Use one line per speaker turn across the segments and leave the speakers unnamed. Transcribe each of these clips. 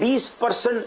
20%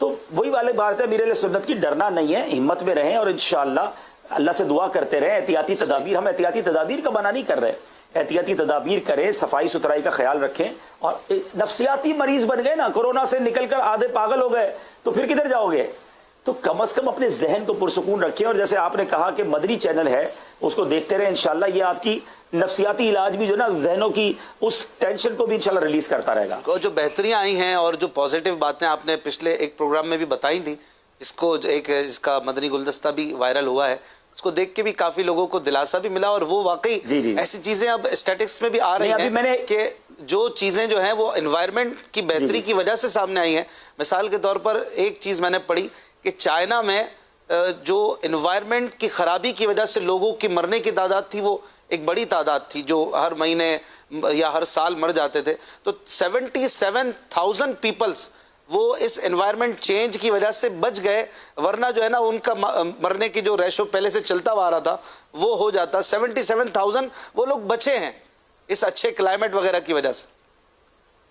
تو وہی والے بات ہے امیر اہل سنت کی، ڈرنا نہیں ہے، ہمت میں رہیں اور انشاءاللہ اللہ سے دعا کرتے رہیں. احتیاطی تدابیر، ہم احتیاطی تدابیر کا منع نہیں کر رہے، احتیاطی تدابیر کریں، صفائی ستھرائی کا خیال رکھیں. اور نفسیاتی مریض بن گئے نا، کورونا سے نکل کر آدھے پاگل ہو گئے تو پھر کدھر جاؤ گے؟ تو کم از کم اپنے ذہن کو پرسکون رکھیں. اور جیسے آپ نے کہا کہ مدنی چینل ہے اس کو دیکھتے رہیں، انشاءاللہ یہ آپ کی نفسیاتی علاج بھی جو نا ذہنوں کی اس ٹینشن کو بھی انشاءاللہ ریلیز کرتا رہے گا.
جو بہتریاں آئی ہیں اور جو پازیٹیو باتیں آپ نے پچھلے ایک پروگرام میں بھی بتائی تھیں، اس کو ایک اس کا مدنی گلدستہ بھی وائرل ہوا ہے، اس کو دیکھ کے بھی کافی لوگوں کو دلاسا بھی ملا. اور وہ واقعی ایسی چیزیں اب اسٹیٹکس میں بھی آ رہی ہیں کہ جو چیزیں جو ہیں وہ انوائرمنٹ کی بہتری کی وجہ سے سامنے آئی ہیں. مثال کے طور پر ایک چیز میں نے پڑھی کہ چائنا میں جو انوائرمنٹ کی خرابی کی وجہ سے لوگوں کی مرنے کی تعداد تھی وہ ایک بڑی تعداد تھی، جو ہر مہینے یا ہر سال مر جاتے تھے. تو 77,000 پیپلز وہ اس انوائرمنٹ چینج کی وجہ سے بچ گئے، ورنہ جو ہے نا ان کا مرنے کی جو ریشو پہلے سے چلتا ہوا آ رہا تھا وہ ہو جاتا. 77,000 وہ لوگ بچے ہیں اس اچھے کلائمیٹ وغیرہ کی وجہ سے.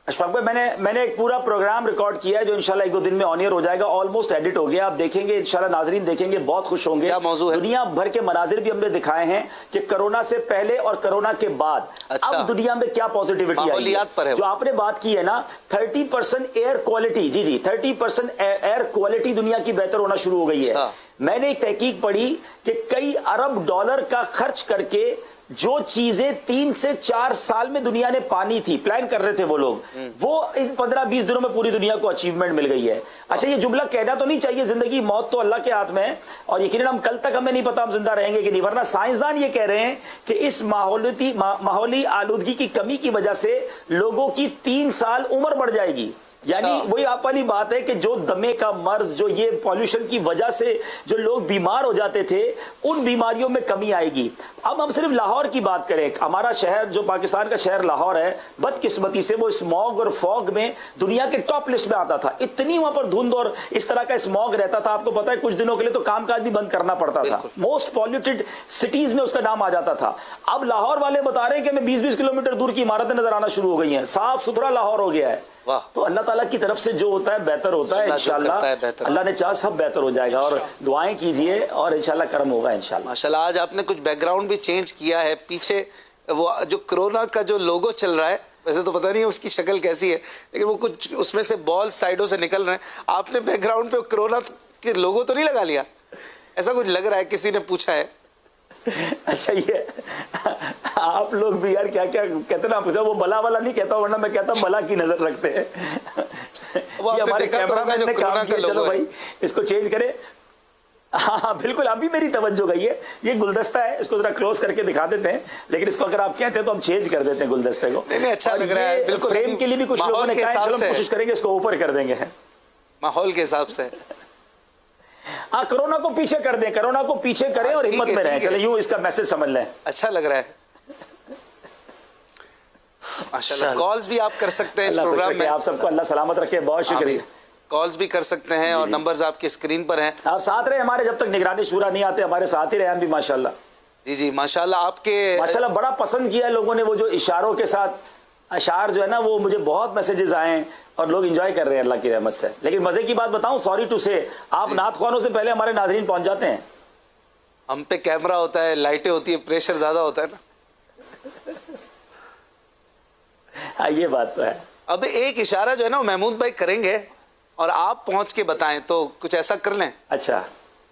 اشفاق بھائی میں نے ایک پورا پروگرام ریکارڈ کیا ہے جو انشاءاللہ ایک دو دن میں آن ایئر ہو جائے گا، آلموسٹ ایڈٹ ہو گیا، آپ دیکھیں گے انشاءاللہ، ناظرین دیکھیں گے بہت خوش ہوں گے.
کیا موضوع ہے؟
دنیا بھر کے مناظر بھی ہم نے دکھائے ہیں کہ کرونا سے پہلے اور کرونا کے بعد اب دنیا میں کیا پازیٹیوٹی آئی ہے. جو آپ نے بات کی ہے نا 30% ایئر کوالٹی، جی 30% ایئر کوالٹی دنیا کی بہتر ہونا شروع ہو گئی ہے. میں نے ایک تحقیق پڑھی کہ کئی ارب ڈالر کا خرچ کر کے جو چیزیں 3 سے 4 سال میں دنیا نے پانی تھی، پلان کر رہے تھے وہ لوگ، وہ ان 15-20 دنوں میں پوری دنیا کو اچیومنٹ مل گئی ہے. اچھا یہ جملہ کہنا تو نہیں چاہیے، زندگی موت تو اللہ کے ہاتھ میں ہے، اور یقیناً ہم کل تک ہمیں نہیں پتا ہم زندہ رہیں گے کہ نہیں، ورنہ سائنسدان یہ کہہ رہے ہیں کہ اس ماحولی آلودگی کی کمی کی وجہ سے لوگوں کی 3 سال عمر بڑھ جائے گی. یعنی وہی آپ والی بات ہے کہ جو دمے کا مرض، جو یہ پالوشن کی وجہ سے جو لوگ بیمار ہو جاتے تھے، ان بیماریوں میں کمی آئے گی. اب ہم صرف لاہور کی بات کریں، ہمارا شہر جو پاکستان کا شہر لاہور ہے، بدقسمتی سے وہ اسموگ اور فوگ میں دنیا کے ٹاپ لسٹ میں آتا تھا. اتنی وہاں پر دھند اور اس طرح کا اسموگ رہتا تھا، آپ کو پتا ہے کچھ دنوں کے لیے تو کام کاج بھی بند کرنا پڑتا تھا. موسٹ پالوٹیڈ سٹیز میں اس کا نام آ جاتا تھا. اب لاہور والے بتا رہے ہیں کہ ہمیں 20-20 کلومیٹر دور کی عمارتیں نظر آنا شروع ہو گئی ہیں، صاف ستھرا لاہور ہو گیا ہے. تو اللہ تعالیٰ کی طرف سے جو ہوتا ہے بہتر ہوتا ہے، انشاءاللہ اللہ نے چاہا سب بہتر ہو جائے گا. اور دعائیں کیجئے اور انشاءاللہ کرم ہوگا انشاءاللہ.
ماشاءاللہ آج آپ نے کچھ بیک گراؤنڈ بھی چینج کیا ہے، پیچھے وہ جو کرونا کا جو لوگو چل رہا ہے، ویسے تو پتہ نہیں اس کی شکل کیسی ہے، لیکن وہ کچھ اس میں سے بال سائڈوں سے نکل رہے ہیں. آپ نے بیک گراؤنڈ پہ کرونا کے لوگو تو نہیں لگا لیا؟ ایسا کچھ لگ رہا ہے، کسی نے پوچھا ہے.
اچھا یہ آپ لوگ بھی یار کیا کیا کہتے ہیں نا، وہ بلا والا نہیں کہتا، ورنہ میں کہتا بلا کی نظر رکھتے ہیں. یہ ہمارے کیمرہ مین نے کام کیا، چلو بھائی اس کو چینج کرے. ہاں بالکل، ابھی میری توجہ گئی ہے. یہ گلدستہ ہے، اس کو ذرا کلوز کر کے دکھا دیتے ہیں، لیکن اس کو اگر آپ کہتے ہیں تو ہم چینج کر دیتے ہیں گلدستے کو.
نہیں اچھا لگ رہا ہے بالکل.
فریم کے لیے بھی کچھ لوگوں نے کہا ہے، چلو ہم کوشش کریں گے اس کو اوپر کر دیں گے
ماحول کے حساب سے.
ہاں کرونا کو پیچھے کر دیں، کرونا کو پیچھے کریں اور ہمت میں رہیں. چلے یوں اس کا میسج سمجھ لیں.
اچھا لگ رہا ہے. ماشاءاللہ کالز بھی آپ کر سکتے ہیں اس پروگرام میں.
آپ سب کو اللہ سلامت رکھے، بہت شکریہ.
کالز بھی کر سکتے ہیں اور نمبرز آپ کی اسکرین پر ہیں.
آپ ساتھ رہے ہمارے، جب تک نگرانی شورا نہیں آتے ہمارے ساتھ ہی رہے ہم بھی ماشاءاللہ.
جی ماشاءاللہ آپ کے
ماشاءاللہ بڑا پسند کیا لوگوں نے، وہ جو اشاروں کے ساتھ اشعار جو ہے نا، وہ مجھے بہت میسیجز آئے ہیں اور لوگ انجوائے کر رہے ہیں اللہ کی رحمت سے. لیکن مزے کی بات بتاؤں، سوری ٹو سے، آپ نعت خوانوں سے پہلے ہمارے ناظرین پہنچ جاتے ہیں.
ہم پہ کیمرہ ہوتا ہے، لائٹیں ہوتی ہیں، پریشر زیادہ ہوتا ہے نا.
ہاں یہ بات تو ہے.
اب ایک اشارہ جو ہے نا وہ محمود بھائی کریں گے اور آپ پہنچ کے بتائیں، تو کچھ ایسا کر لیں.
اچھا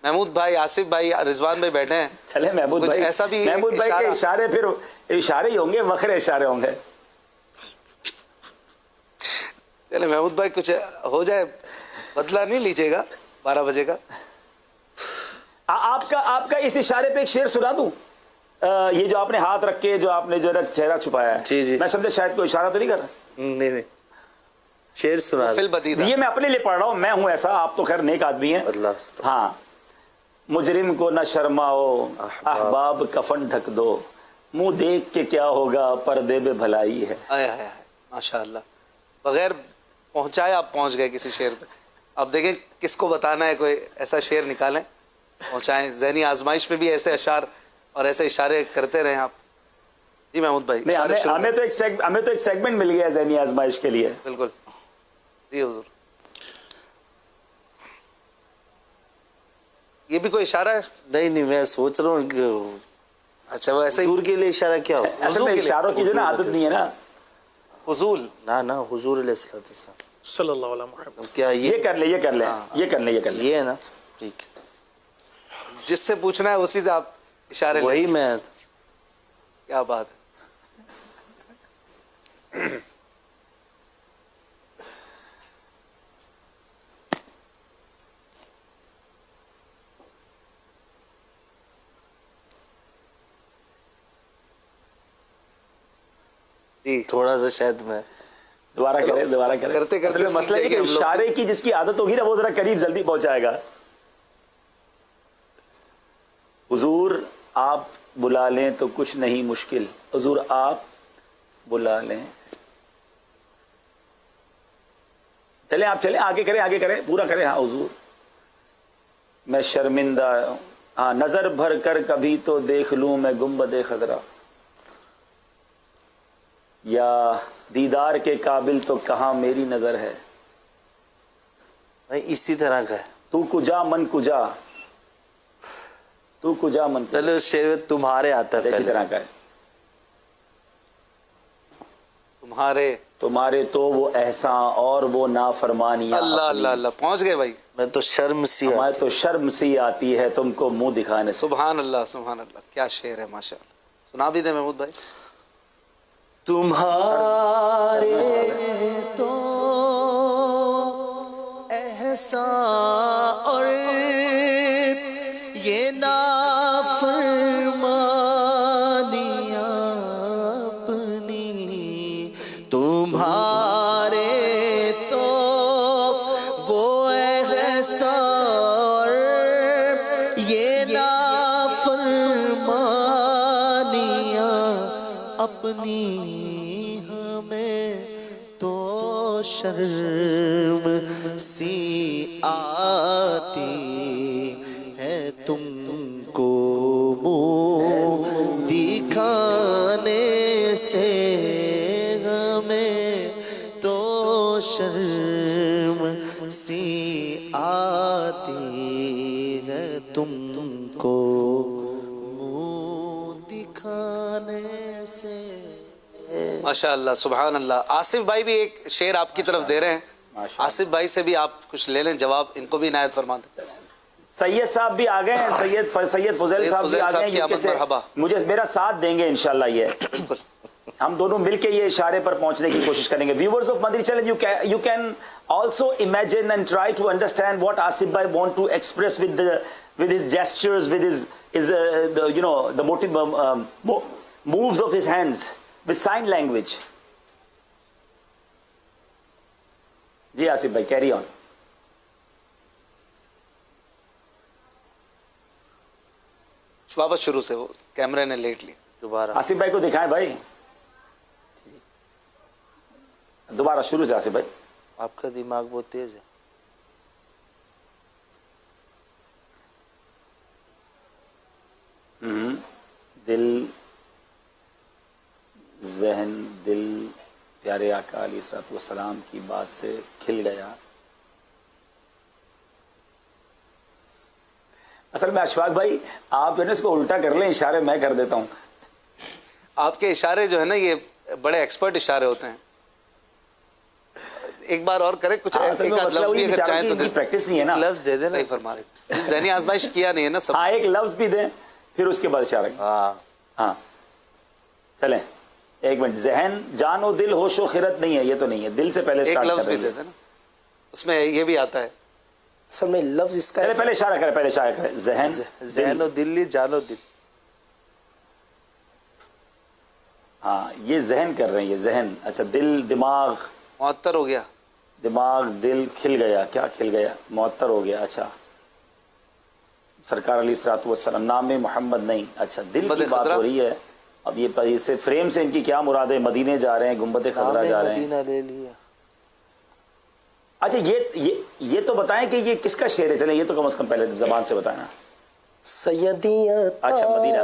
محمود بھائی، آصف بھائی، رضوان بھائی بیٹھے ہیں.
چلے محمود بھائی،
ایسا بھی
محمود بھائی کے اشارے پھر اشارے ہی ہوں گے، وکھرے اشارے ہوں گے.
چلے محمود بھائی کچھ ہو جائے، بدلہ نہیں لیجیے گا 12 بجے کا.
آپ کا اس اشارے پہ ایک شعر سنا دوں. یہ جو آپ نے ہاتھ رکھ کے جو آپ نے جو چہرہ چھپایا ہے،
جی
میں سمجھا شاید کوئی اشارہ تو نہیں کر رہا.
نہیں شعر سنا.
یہ میں اپنے لیے پڑھ رہا ہوں، میں ہوں ایسا، آپ تو خیر نیک آدمی ہیں. ہاں. مجرم کو نہ شرماؤ، احباب کفن ڈھک دو، منہ دیکھ کے کیا ہوگا، پردے میں بھلائی ہے.
ماشاءاللہ بغیر پہنچائے آپ پہنچ گئے کسی شعر پہ. اب دیکھیں کس کو بتانا ہے، کوئی ایسا شعر نکالیں، پہنچائیں. ذہنی آزمائش میں بھی ایسے اشعار اور ایسے اشارے کرتے رہیں آپ. جی محمود بھائی.
ہمیں تو ایک سیگمنٹ مل گیا ہے ذہنی آزمائش کے لیے.
بالکل. جی حضور. یہ بھی کوئی اشارہ ہے؟
نہیں نہیں، میں سوچ رہا ہوں کہ
اچھا وہ ایسے ہی
حضور کے لیے اشارہ کیا ہو؟
اصل میں اشاروں کی جو نا عادت نہیں ہے نا.
فضول.
نہ حضور علیہ السلام.
صلی اللہ علیہ محمد.
کیا
یہ کر لیں، یہ کر لیں، یہ کر لیں، یہ کر لیں.
یہ ہے نا؟ ٹھیک ہے،
جس سے پوچھنا ہے اسی سے آپ اشارے لیں.
وہی میں.
کیا بات ہے. جی
تھوڑا سا شاید میں
دوبارہ کریں، دوبارہ کریں.
کرتے کرتے
اصل میں مسئلہ یہ کہ
ہم لوگ.
اشارے کی جس کی عادت ہوگی نا وہ ذرا قریب جلدی پہنچائے گا. حضور آپ بلا لیں تو کچھ نہیں مشکل. حضور آپ بلا لیں. چلیں آپ چلیں، آگے کریں، آگے کریں، پورا کریں. ہاں حضور میں شرمندہ ہوں. ہاں نظر بھر کر کبھی تو دیکھ لوں میں گنبد خضرا، یا دیدار کے قابل تو کہاں میری نظر ہے.
بھائی اسی طرح کا ہے.
تو کجا من کجا، تو کجا من کجا.
چلو شعر میں تمہارے آتا ہے
اسی
پہلے.
طرح کا ہے.
تمہارے.
تمہارے تو وہ احسان اور وہ نافرمانیاں.
اللہ
اپنی.
اللہ اللہ، پہنچ گئے بھائی.
میں تو شرم سی
ہمیں
آتی.
تو شرم سی آتی ہے تم کو منہ دکھانے سے.
سبحان اللہ سبحان اللہ، کیا شعر ہے ماشاء اللہ. سنا بھی دیں محمود بھائی.
تمہارے تو احسان اور یہ نافرمانیاں اپنی، تمہارے تو وہ احسان اور یہ نافرمانیاں اپنی، ہمیں تو شرم سی آتی ہے تم کو منہ دکھانے سے، ہمیں تو شرم سی آتی ہے تم کو منہ دکھانے سے.
ماشاء اللہ سبحان اللہ. آصف بھائی بھی ایک شعر آپ کی طرف دے رہے ہیں. آصف بھائی سے بھی آپ کچھ لے لیں جواب، ان کو بھی عنایت فرما دیں.
سید صاحب بھی آ گئے ہیں، سید فضیل صاحب بھی آ گئے ہیں
کی
یو کے
آمد
سے.
مرحبا.
مجھے میرا ساتھ دیں گے انشاءاللہ. یہ
بالکل.
ہم دونوں مل کے یہ اشارے پر پہنچنے کی کوشش کریں گے. Viewers of Madani channel, you can also imagine and try to understand what Asif bhai want to express with his gestures, with his the motive moves of his hands with sign language. جی آصف بھائی carry on.
واپس شروع سے, وہ کیمرے نے late لی.
دوبارہ
آصف بھائی کو دکھائیں بھائی, دوبارہ شروع سے آصف بھائی.
آپ کا دماغ بہت تیز ہے.
دل ذہن دل پیارے آقا علیہ الصلوۃ والسلام کی بات سے کھل گیا. اصل میں اشفاق بھائی آپ جو ہے نا اس کو الٹا کر لیں, اشارے میں کر دیتا ہوں.
آپ کے اشارے جو ہے نا یہ بڑے ایکسپرٹ اشارے ہوتے ہیں. ایک بار اور کریں کچھ, ایک آدھ لفظ بھی اگر چاہیں تو دیں.
پریکٹس نہیں ہے نا,
لفظ دے دینا.
صحیح فرما رہے, ذہنی آزمائش کیا نہیں ہے نا سب.
ہاں ایک لفظ بھی دیں پھر اس کے بعد اشارہ.
ہاں
ہاں چلیں ایک منٹ. ذہن جان و دل ہوش و خرد نہیں ہے, یہ تو نہیں ہے, دل سے پہلے
ایک
سٹارٹ
لفظ
کر
بھی
رہے
دے
ہیں.
دینا, اس میں یہ بھی آتا ہے.
اصل میں لفظ اس کا
پہلے اشارہ کریں, پہلے اشارہ کریں. ذہن
ذہن و دل, جان و دل.
ہاں یہ ذہن کر رہے ہیں, یہ ذہن. اچھا دل دماغ,
معطر ہو گیا.
دماغ دل کھل گیا. کیا کھل گیا؟ معطر ہو گیا. اچھا سرکار علیہ الصلوۃ والسلام نام محمد نہیں. اچھا دل کی بات ہو رہی ہے. اب یہ سے فریم سے ان کی کیا مراد ہے؟ مدینے جا رہے ہیں, گنبد خضرا جا رہے ہیں.
مدینہ لے لیا.
اچھا یہ تو بتائیں کہ یہ کس کا شعر ہے؟ چلیں یہ تو کم از کم پہلے زبان سے بتائیں.
سیدیاں
اچھا مدینہ,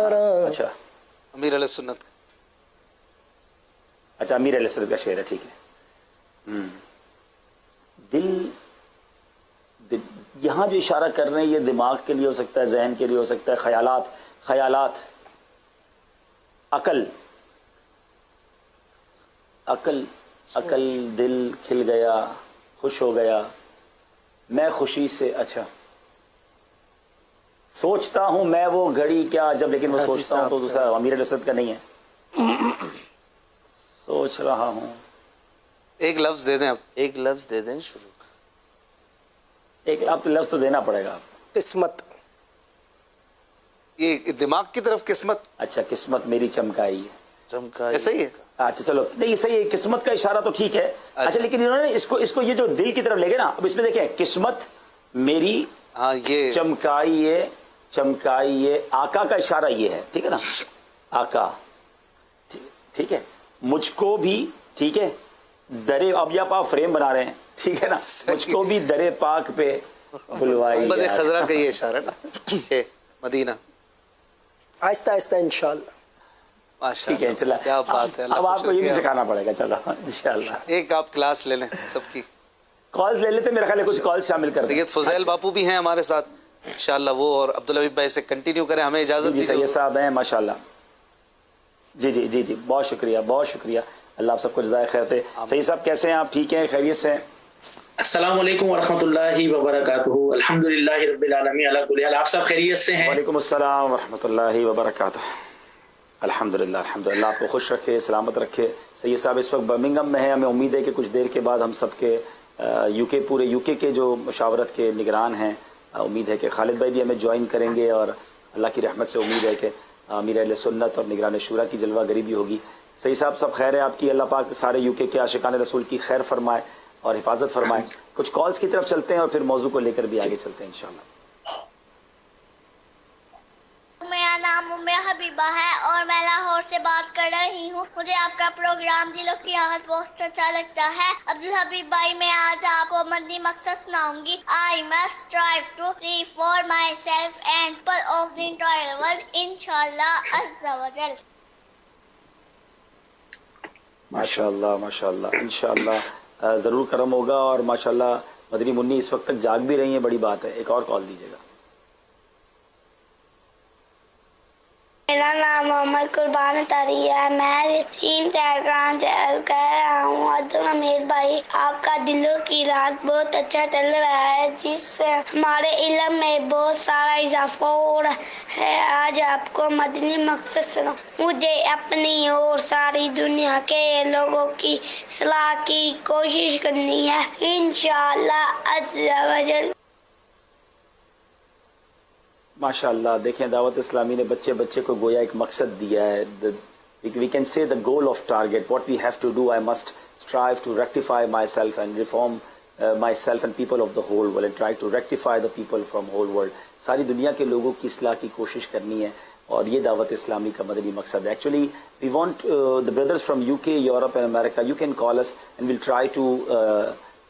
اچھا
امیر علیہ سنت کا.
اچھا امیر علیہ السلام کا شعر ہے, ٹھیک ہے. دل یہاں جو اشارہ کر رہے ہیں یہ دماغ کے لیے ہو سکتا ہے، ذہن کے لیے ہو سکتا ہے، خیالات، عقل، دل کھل گیا، خوش ہو گیا، میں خوشی سے، اچھا سوچتا ہوں میں وہ گھڑی کیا جب، لیکن وہ سوچتا ہوں تو دوسرا امیر الاسد کا نہیں ہے. سوچ رہا ہوں،
ایک لفظ دے دیں آپ.
ایک لفظ دے دیں شروع.
ایک اب لفظ تو دینا پڑے گا.
قسمت.
یہ دماغ کی طرف قسمت.
اچھا قسمت میری چمکائی ہے.
چمکائی.
ایسا ہی ہے.
اچھا چلو نہیں صحیح ہے، قسمت کا اشارہ تو ٹھیک ہے. اچھا لیکن انہوں نے اس کو یہ جو دل کی طرف لے گئے نا، اب اس میں دیکھیں قسمت میری
ہاں یہ
چمکائی ہے، آقا کا اشارہ یہ ہے، ٹھیک ہے نا، آقا ٹھیک ہے، مجھ کو بھی ٹھیک ہے درے، اب یہ آپ فریم بنا رہے ہیں ٹھیک ہے نا، مجھ کو بھی درے پاک پہ بلوائی.
محمد خضرا کا یہ اشارہ نا مدینہ.
آہستہ آہستہ انشاءاللہ.
ٹھیک ہے چلا،
کیا بات ہے.
اب آپ کو یہ بھی سکھانا پڑے گا. چلو انشاءاللہ
ایک آپ کلاس لے لیں سب کی.
کالز لے لیتے، میرا خیال ہے کچھ کالز شامل کر دیں.
سید فضیل باپو بھی ہیں ہمارے ساتھ انشاءاللہ، وہ اور عبدالحبیب بھائی سے کنٹینیو کریں. ہمیں اجازت
جی
دیجیے.
سید صاحب ہیں ماشاءاللہ. جی بہت شکریہ. اللہ آپ سب کو جزائے خیر دے. سید صاحب کیسے ہیں آپ؟ ٹھیک ہیں، خیریت سے ہیں؟
السلام علیکم ورحمۃ اللہ وبرکاتہ. الحمدللہ رب العالمین علی کل حال. آپ سب خیریت سے ہیں؟
وعلیکم السلام ورحمۃ اللہ وبرکاتہ. الحمدللہ آپ کو خوش رکھے، سلامت رکھے. سید صاحب اس وقت برمنگھم میں ہیں. ہمیں امید ہے کہ کچھ دیر کے بعد ہم سب کے پورے یو کے جو مشاورت کے نگران ہیں، امید ہے کہ خالد بھائی بھی ہمیں جوائن کریں گے، اور اللہ کی رحمت سے امید ہے کہ امیر اہل سنت اور نگران شورا کی جلوہ گری بھی ہوگی. سید صاحب سب خیر ہے آپ کی؟ اللہ پاک سارے یو کے عاشقان رسول کی خیر فرمائے اور حفاظت فرمائے. کچھ کالز کی طرف چلتے ہیں اور پھر موضوع کو لے کر بھی آگے چلتے ہیں انشاءاللہ.
میرا نام حبیبہ ہے اور میں لاہور سے بات کر رہی ہوں. مجھے آپ کا پروگرام دلوں کی راحت بہت اچھا لگتا ہے. عبدالحبیب بھائی میں آج آپ کو مدنی مقصد سناؤں گی. I must strive to live for myself and people of the entire world inshallah azza wa jal.
ماشاءاللہ انشاءاللہ ضرور کرم ہوگا. اور ماشاءاللہ مدنی منی اس وقت تک جاگ بھی رہی ہیں، بڑی بات ہے. ایک اور کال دیجیے گا.
میرا نام محمد قربان تاری ہے. میں ٹیلیگرام چینل کر رہا ہوں. عبدالحمید بھائی آپ کا دلوں کی رات بہت اچھا چل رہا ہے، جس سے ہمارے علم میں بہت سارا اضافہ ہو رہا ہے. آج آپ کو مدنی مقصد سناؤں. مجھے اپنی اور ساری دنیا کے لوگوں کی صلاح کی کوشش کرنی ہے انشاءاللہ عز و جل.
ماشاءاللہ دیکھیں دعوت اسلامی نے بچے کو گویا ایک مقصد دیا ہے. we can say the goal of target, what we have to do. I must strive to rectify myself and reform myself and people of the whole world and try to rectify the people from whole world. ساری دنیا کے لوگوں کی اصلاح کی کوشش کرنی ہے، اور یہ دعوت اسلامی کا مدنی مقصد ہے. Actually we want the brothers from UK, Europe and America, you can call us and we'll try to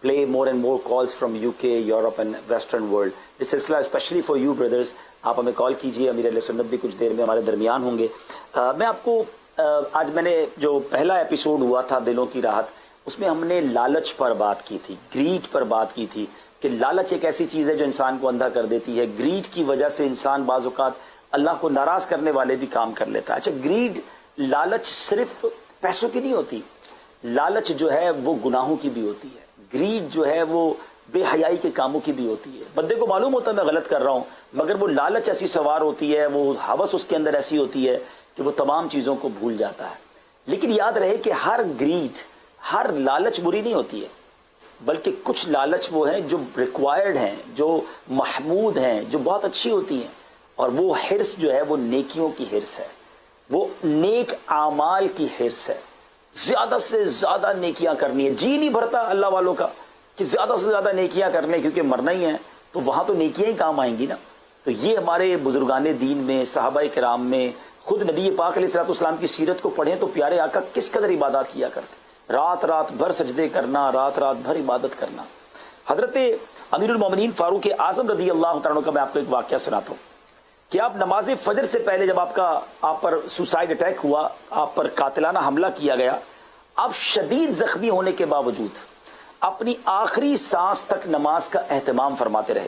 play more and more calls from UK, Europe and Western world. یہ سلسلہ اسپیشلی فار یو بردرز. آپ ہمیں کال کیجئے. امیر اہل سنت بھی کچھ دیر میں ہمارے درمیان ہوں گے. میں آپ کو آج میں نے جو پہلا ایپیسوڈ ہوا تھا دلوں کی راحت، اس میں ہم نے لالچ پر بات کی تھی، گریڈ پر بات کی تھی کہ لالچ ایک ایسی چیز ہے جو انسان کو اندھا کر دیتی ہے. گریڈ کی وجہ سے انسان بعض اوقات اللہ کو ناراض کرنے والے بھی کام کر لیتا ہے. اچھا گریڈ، لالچ صرف پیسوں کی نہیں ہوتی، لالچ جو ہے وہ گناہوں کی بھی ہوتی ہے. گریڈ جو ہے وہ بے حیائی کے کاموں کی بھی ہوتی ہے. بندے کو معلوم ہوتا ہے میں غلط کر رہا ہوں، مگر وہ لالچ ایسی سوار ہوتی ہے، وہ ہوس اس کے اندر ایسی ہوتی ہے کہ وہ تمام چیزوں کو بھول جاتا ہے. لیکن یاد رہے کہ ہر گریڈ، ہر لالچ بری نہیں ہوتی ہے، بلکہ کچھ لالچ وہ ہیں جو ریکوائرڈ ہیں، جو محمود ہیں، جو بہت اچھی ہوتی ہیں. اور وہ حرص جو ہے وہ نیکیوں کی حرص ہے، وہ نیک اعمال کی حرص ہے. زیادہ سے زیادہ نیکیاں کرنی ہے. جی نہیں بھرتا اللہ والوں کا کہ زیادہ سے زیادہ نیکیاں کرنے، کیونکہ مرنا ہی ہے تو وہاں تو نیکیاں ہی کام آئیں گی نا. تو یہ ہمارے بزرگان دین میں، صحابہ کرام میں، خود نبی پاک علیہ الصلوۃ والسلام کی سیرت کو پڑھیں تو پیارے آقا کس قدر عبادات کیا کرتے. رات بھر سجدے کرنا، رات بھر عبادت کرنا. حضرت امیر المومنین فاروق اعظم رضی اللہ تعالیٰ عنہ کا میں آپ کو ایک واقعہ سناتا ہوں کہ آپ نماز فجر سے پہلے جب آپ پر سوسائڈ اٹیک ہوا، آپ پر قاتلانہ حملہ کیا گیا، آپ شدید زخمی ہونے کے باوجود اپنی آخری سانس تک نماز کا اہتمام فرماتے رہے.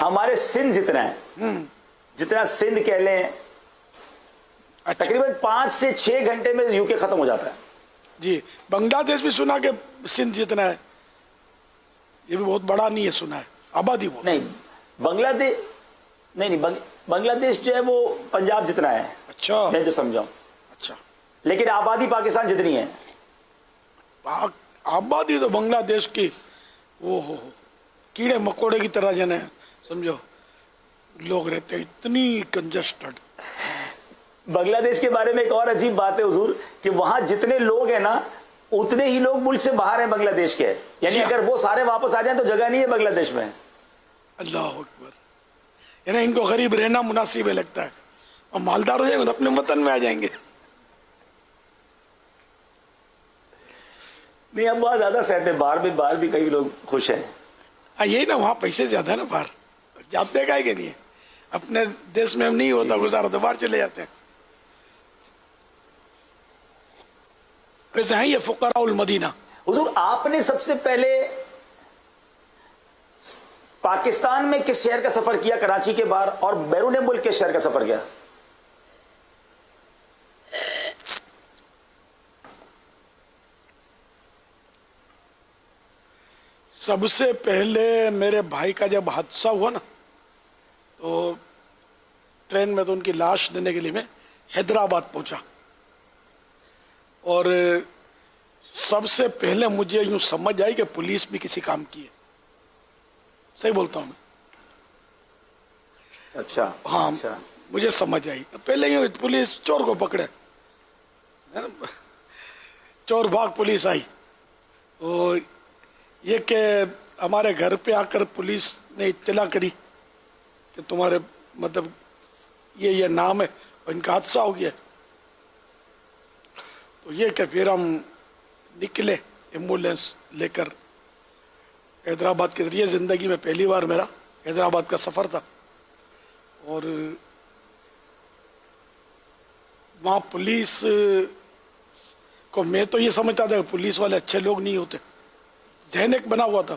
ہمارے سندھ جتنا ہے، جتنا سندھ کہہ لیں، تقریباً 5 سے 6 گھنٹے میں یو کے ختم ہو جاتا ہے.
جی بنگلہ دیش بھی سنا کہ سندھ جتنا ہے، یہ بھی بہت بڑا نہیں ہے سنا ہے، آبادی بہت.
نہیں بنگلہ دیش نہیں بنگلہ دیش جو ہے وہ پنجاب جتنا ہے،
اچھا
میں جو سمجھاؤں،
اچھا.
لیکن آبادی پاکستان جتنی ہے.
آبادی تو بنگلہ دیش کی وہ ہو کیڑے مکوڑے کی طرح جنے سمجھو لوگ رہتے ہیں، اتنی کنجسٹڈ.
بنگلہ دیش کے بارے میں ایک اور عجیب بات ہے حضور کہ وہاں جتنے لوگ ہیں نا اتنے ہی لوگ ملک سے باہر ہیں بنگلہ دیش کے، یعنی اگر وہ سارے واپس آ جائیں تو جگہ نہیں ہے بنگلہ دیش میں.
اللہ اکبر. یعنی ان کو غریب رہنا مناسب ہے لگتا ہے، اور مالدار ہو جائیں گے تو اپنے وطن میں آ جائیں گے.
نہیں اب وہاں زیادہ سیٹ ہے، باہر بھی کئی لوگ خوش ہیں.
یہی نا وہاں پیسے زیادہ ہے نا، باہر جاتے کا کہ نہیں، اپنے دیش میں ہم نہیں ہوتا گزارا تو باہر چلے جاتے ہیں. ویسے ہیں یہ فقراء المدینہ.
حضور آپ نے سب سے پہلے پاکستان میں کس شہر کا سفر کیا کراچی کے باہر، اور بیرون ملک کس شہر کا سفر کیا؟
سب سے پہلے میرے بھائی کا جب حادثہ ہوا نا تو ٹرین میں تو ان کی لاش دینے کے لیے میں حیدرآباد پہنچا، اور سب سے پہلے مجھے یوں سمجھ آئی کہ پولیس بھی کسی کام کی ہے. صحیح بولتا ہوں میں؟
اچھا
ہاں مجھے سمجھ آئی. پہلے یوں پولیس چور کو پکڑے، چور بھاگ پولیس آئی. اور یہ کہ ہمارے گھر پہ آ کر پولیس نے اطلاع کری کہ تمہارے مطلب یہ نام ہے اور ان کا حادثہ ہو گیا. تو یہ کہ پھر ہم نکلے ایمبولینس لے کر حیدرآباد کے ذریعے. زندگی میں پہلی بار میرا حیدرآباد کا سفر تھا، اور وہاں پولیس کو میں تو یہ سمجھتا تھا کہ پولیس والے اچھے لوگ نہیں ہوتے، ذہن ایک بنا ہوا تھا.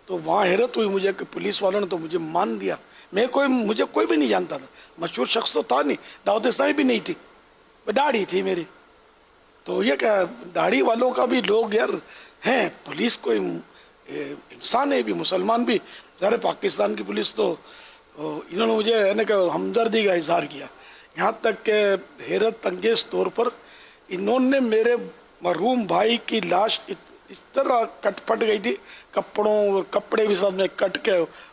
تو وہاں حیرت ہوئی مجھے کہ پولیس والوں نے تو مجھے مان دیا. مجھے کوئی بھی نہیں جانتا تھا، مشہور شخص تو تھا نہیں، دعوت اسلامی بھی نہیں تھی، داڑھی تھی میری. تو یہ کہ داڑھی والوں کا بھی لوگ یار ہیں، پولیس کوئی انسان ہے بھی، مسلمان بھی. ظاہر پاکستان کی پولیس تو انہوں نے مجھے یعنی کہ ہمدردی کا اظہار کیا، یہاں تک کہ حیرت انگیز طور پر انہوں نے میرے مرحوم بھائی کی لاش اس طرح کٹ پٹ گئی تھی، کپڑے بھی ساتھ میں کٹ کے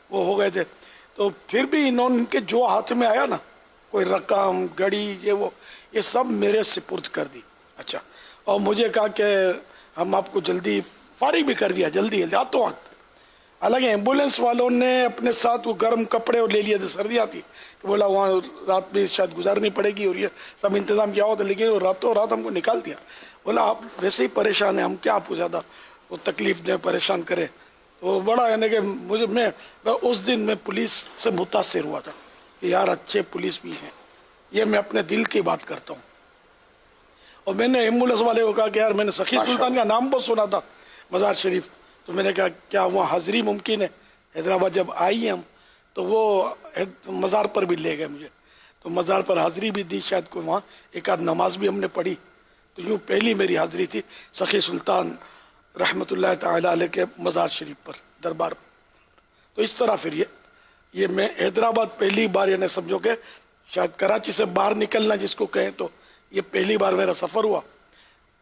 وہ ہو گئے تھے. تو پھر بھی انہوں نے ان کے جو ہاتھ میں آیا نا، کوئی رقم گڑی یہ سب میرے سپرد کر دی. اچھا، اور مجھے کہا کہ ہم آپ کو جلدی فارغ بھی کر دیا، جلدی ہاتھوں ہاتھ. حالانکہ ایمبولینس والوں نے اپنے ساتھ وہ گرم کپڑے اور لے لیے تھے، سردیاں تھی، بولا وہاں رات بھی شاید گزارنی پڑے گی اور یہ سب انتظام کیا ہوتا، لیکن وہ راتوں رات ہم کو نکال دیا. بولا آپ ویسے ہی پریشان ہیں، ہم کیا آپ کو زیادہ وہ تکلیف دیں، پریشان کریں. تو بڑا یعنی کہ میں اس دن میں پولیس سے متاثر ہوا تھا کہ یار اچھے پولیس بھی ہیں. یہ میں اپنے دل کی بات کرتا ہوں. اور میں نے ایمبولینس والے کو کہا کہ یار میں نے سخی سلطان کا نام بہت سنا تھا مزار شریف، تو میں نے کہا کیا وہاں حاضری ممکن ہے؟ حیدرآباد جب آئی ہم تو وہ مزار پر بھی لے گئے مجھے، تو مزار پر حاضری بھی دی، شاید کوئی وہاں ایک آدھ نماز بھی ہم نے پڑھی. تو یوں پہلی میری حاضری تھی سخی سلطان رحمۃ اللہ تعالی علیہ کے مزار شریف پر، دربار پر. تو اس طرح پھر یہ میں حیدرآباد پہلی بار، یعنی سمجھو کہ شاید کراچی سے باہر نکلنا جس کو کہیں، تو یہ پہلی بار میرا سفر ہوا.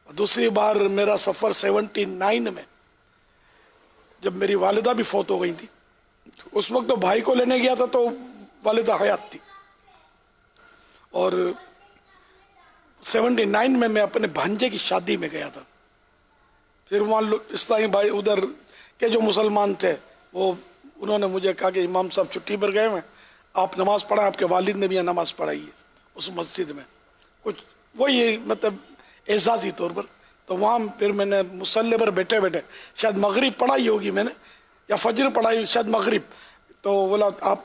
دوسری بار میرا سفر 79 میں، جب میری والدہ بھی فوت ہو گئی تھی. اس وقت تو بھائی کو لینے گیا تھا تو والدہ حیات تھی، اور 79 میں اپنے بھانجے کی شادی میں گیا تھا. پھر وہاں اسلامی بھائی ادھر کے جو مسلمان تھے وہ انہوں نے مجھے کہا کہ امام صاحب چھٹی پر گئے ہیں، آپ نماز پڑھیں. آپ کے والد نے بھی یہاں نماز پڑھائی ہے اس مسجد میں، کچھ وہی مطلب اعزازی طور پر. تو وہاں پھر میں نے مصلی پر بیٹھے بیٹھے شاید مغرب پڑھائی ہوگی میں نے، یا فجر پڑھائی شاید مغرب. تو بولا آپ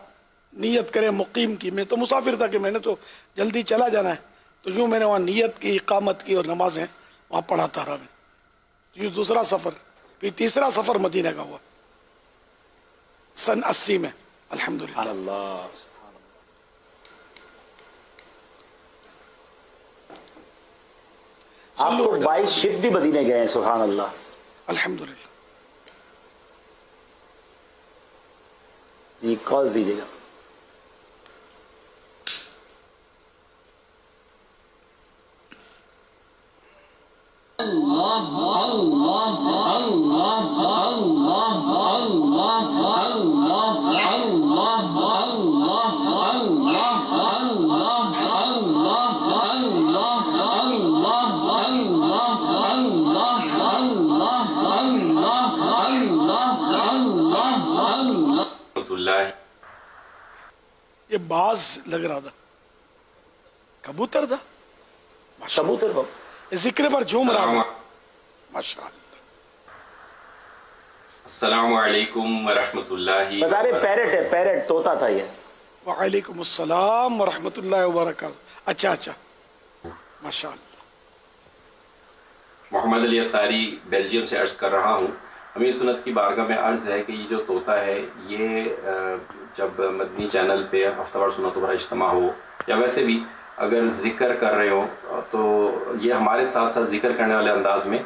نیت کریں مقیم کی. میں تو مسافر تھا کہ میں نے تو جلدی چلا جانا ہے. تو یوں میں نے وہاں نیت کی، اقامت کی اور نمازیں وہاں پڑھاتا رہا. میں یوں دوسرا سفر. پھر تیسرا سفر مدینہ کا ہوا سن 80 میں. الحمدللہ.
اللہ. آپ تو 22 شپ بھی مدینے گئے ہیں. سبحان اللہ.
الحمدللہ.
جی کاز دیجیے گا.
یہ باز لگ رہا تھا, کبوتر تھا,
کبوتر بابا.
ذکر پر جھوم رہا تھا. ماشاء اللہ.
السلام علیکم ورحمۃ اللہ.
بتا رہے پیرٹ ہے, پیرٹ طوطا تھا یہ.
وعلیکم السلام ورحمۃ اللہ وبرکاتہ. اچھا اچھا, ماشاء اللہ.
محمد علی اطاری بیلجیم سے عرض کر رہا ہوں. امیر سنت کی بارگاہ میں عرض ہے کہ یہ جو طوطا ہے یہ جب مدنی چینل پہ ہفتہ وار سنت و اجتماع ہو یا ویسے بھی اگر ذکر کر رہے ہو تو یہ ہمارے ساتھ ساتھ ذکر کرنے والے انداز میں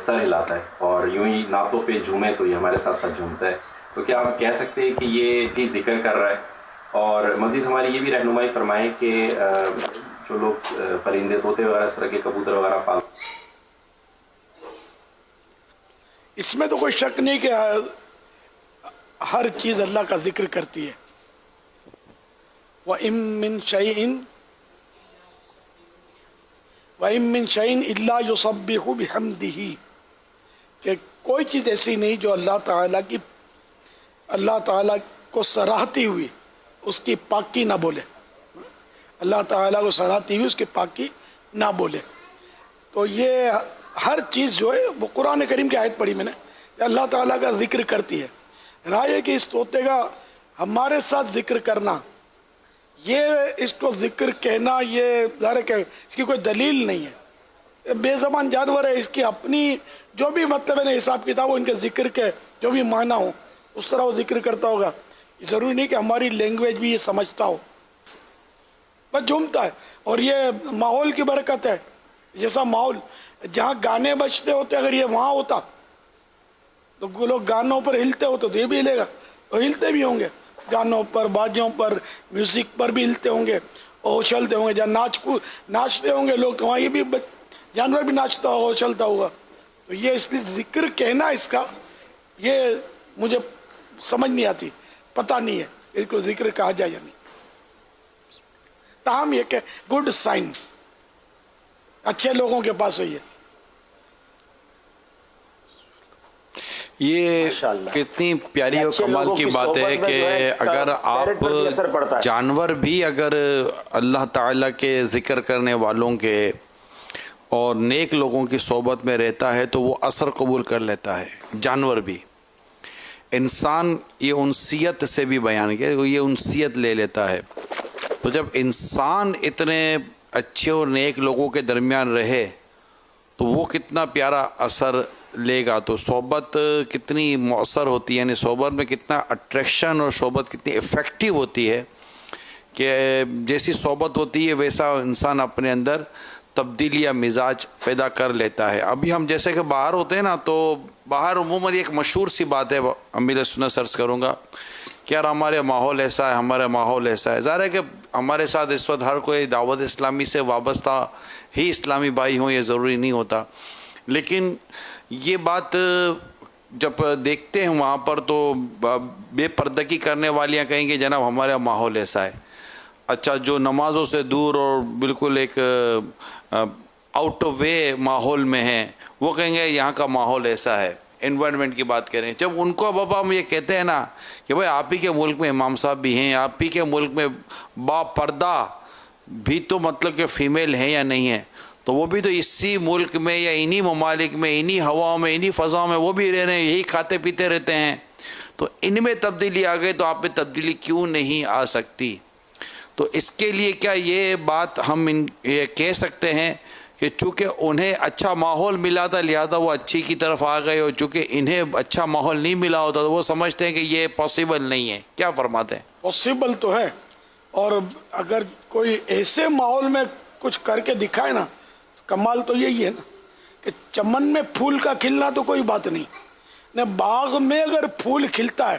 سر ہلاتا ہے اور یوں ہی نعتوں پہ جھومے تو یہ ہمارے ساتھ ساتھ جھومتا ہے. تو کیا آپ کہہ سکتے ہیں کہ یہ بھی ذکر کر رہا ہے؟ اور مزید ہماری یہ بھی رہنمائی فرمائیں کہ جو لوگ پرندے طوطے وغیرہ اس طرح کے کبوتر وغیرہ پالتے
اس میں تو کوئی شک نہیں کہ ہر چیز اللہ کا ذکر کرتی ہے. وَإِن مِّن شَيْءٍ إِلَّا يُسَبِّحُ بِحَمْدِهِ, کہ کوئی چیز ایسی نہیں جو اللہ تعالیٰ کو سراہتی ہوئی اس کی پاکی نہ بولے. اللہ تعالیٰ کو سراہتی ہوئی اس کی پاکی نہ بولے. تو یہ ہر چیز جو ہے وہ قرآن کریم کی آیت پڑھی میں نے, اللہ تعالیٰ کا ذکر کرتی ہے. رائے ہے کہ اس طوطے کا ہمارے ساتھ ذکر کرنا, یہ اس کو ذکر کہنا, یہ ظاہر ہے کہ اس کی کوئی دلیل نہیں ہے. بے زبان جانور ہے, اس کی اپنی جو بھی مطلب ہے حساب کتاب ہو, ان کے ذکر کے جو بھی معنی ہو اس طرح وہ ذکر کرتا ہوگا. ضروری نہیں کہ ہماری لینگویج بھی یہ سمجھتا ہو, بس جھومتا ہے. اور یہ ماحول کی برکت ہے. جیسا ماحول جہاں گانے بجتے ہوتے, اگر یہ وہاں ہوتا تو لوگ گانوں پر ہلتے ہوتے تو یہ بھی ہلے گا, اور ہلتے بھی ہوں گے گانوں پر, باجوں پر, میوزک پر بھی ہلتے ہوں گے اور اچھلتے ہوں گے. جہاں ناچتے ہوں گے لوگ تو وہاں یہ بھی جانور بھی ناچتا ہوگا, اچھلتا ہوگا. تو یہ اس لیے ذکر کہنا اس کا یہ مجھے سمجھ نہیں آتی, پتہ نہیں ہے اس کو ذکر کہا جائے یا نہیں. تاہم یہ کہ گڈ سائن اچھے لوگوں کے پاس ہوئی ہے.
یہ کتنی پیاری اور کمال کی بات ہے کہ اگر آپ جانور بھی اگر اللہ تعالیٰ کے ذکر کرنے والوں کے اور نیک لوگوں کی صحبت میں رہتا ہے تو وہ اثر قبول کر لیتا ہے. جانور بھی, انسان یہ انسیت سے بھی بیان کیا, یہ انسیت لے لیتا ہے. تو جب انسان اتنے اچھے اور نیک لوگوں کے درمیان رہے تو وہ کتنا پیارا اثر لے گا. تو صحبت کتنی مؤثر ہوتی ہے, یعنی صحبت میں کتنا اٹریکشن اور صحبت کتنی افیکٹو ہوتی ہے کہ جیسی صحبت ہوتی ہے ویسا انسان اپنے اندر تبدیلی یا مزاج پیدا کر لیتا ہے. ابھی ہم جیسے کہ باہر ہوتے ہیں نا, تو باہر عموماً ایک مشہور سی بات ہے, امیر سنت سرچ کروں گا کہ یار ہمارے ماحول ایسا ہے, ہمارا ماحول ایسا ہے. ظاہر ہے کہ ہمارے ساتھ اس وقت ہر کوئی دعوت اسلامی سے وابستہ ہی اسلامی بھائی ہوں, یہ ضروری نہیں ہوتا. لیکن یہ بات جب دیکھتے ہیں وہاں پر تو بے پردگی کرنے والیاں کہیں گے جناب ہمارا ماحول ایسا ہے. اچھا, جو نمازوں سے دور اور بالکل ایک آؤٹ آف وے ماحول میں ہیں وہ کہیں گے یہاں کا ماحول ایسا ہے. انوائرمنٹ کی بات کریں, جب ان کو اب ہم یہ کہتے ہیں نا کہ بھائی آپ ہی کے ملک میں امام صاحب بھی ہیں, آپ ہی کے ملک میں با پردہ بھی تو مطلب کہ فیمیل ہیں یا نہیں ہیں, تو وہ بھی تو اسی ملک میں یا انہی ممالک میں, انہی ہواؤں میں, انہی فضاؤں میں وہ بھی رہ رہے ہیں, یہی کھاتے پیتے رہتے ہیں. تو ان میں تبدیلی آ گئی تو آپ میں تبدیلی کیوں نہیں آ سکتی؟ تو اس کے لیے کیا یہ بات ہم یہ کہہ سکتے ہیں کہ چونکہ انہیں اچھا ماحول ملا تھا لہذا وہ اچھی کی طرف آ گئے، اور چونکہ انہیں اچھا ماحول نہیں ملا ہوتا تو وہ سمجھتے ہیں کہ یہ پاسبل نہیں ہے. کیا فرماتے ہیں؟
پاسبل تو ہے، اور اگر کوئی ایسے ماحول میں کچھ کر کے دکھائے نا، کمال تو یہی ہے نا کہ چمن میں پھول کا کھلنا تو کوئی بات نہیں، نہ باغ میں اگر پھول کھلتا ہے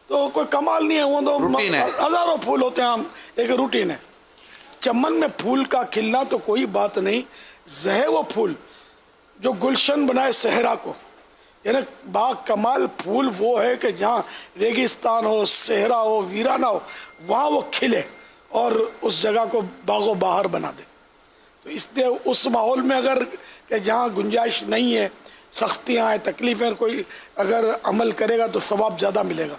تو کوئی کمال نہیں ہے، وہ تو
روٹین ہے.
ہزاروں پھول ہوتے ہیں، ہم ایک روٹین ہے. چمن میں پھول کا کھلنا تو کوئی بات نہیں، زہے وہ پھول جو گلشن بنائے صحرا کو، یعنی باغ کمال پھول وہ ہے کہ جہاں ریگستان ہو، صحرا ہو، ویرانہ ہو، وہاں وہ کھلے اور اس جگہ کو باغ و بہار بنا دے. تو اس لیے اس ماحول میں اگر کہ جہاں گنجائش نہیں ہے، سختیاں ہیں، تکلیفیں، کوئی اگر عمل کرے گا تو ثواب زیادہ ملے گا.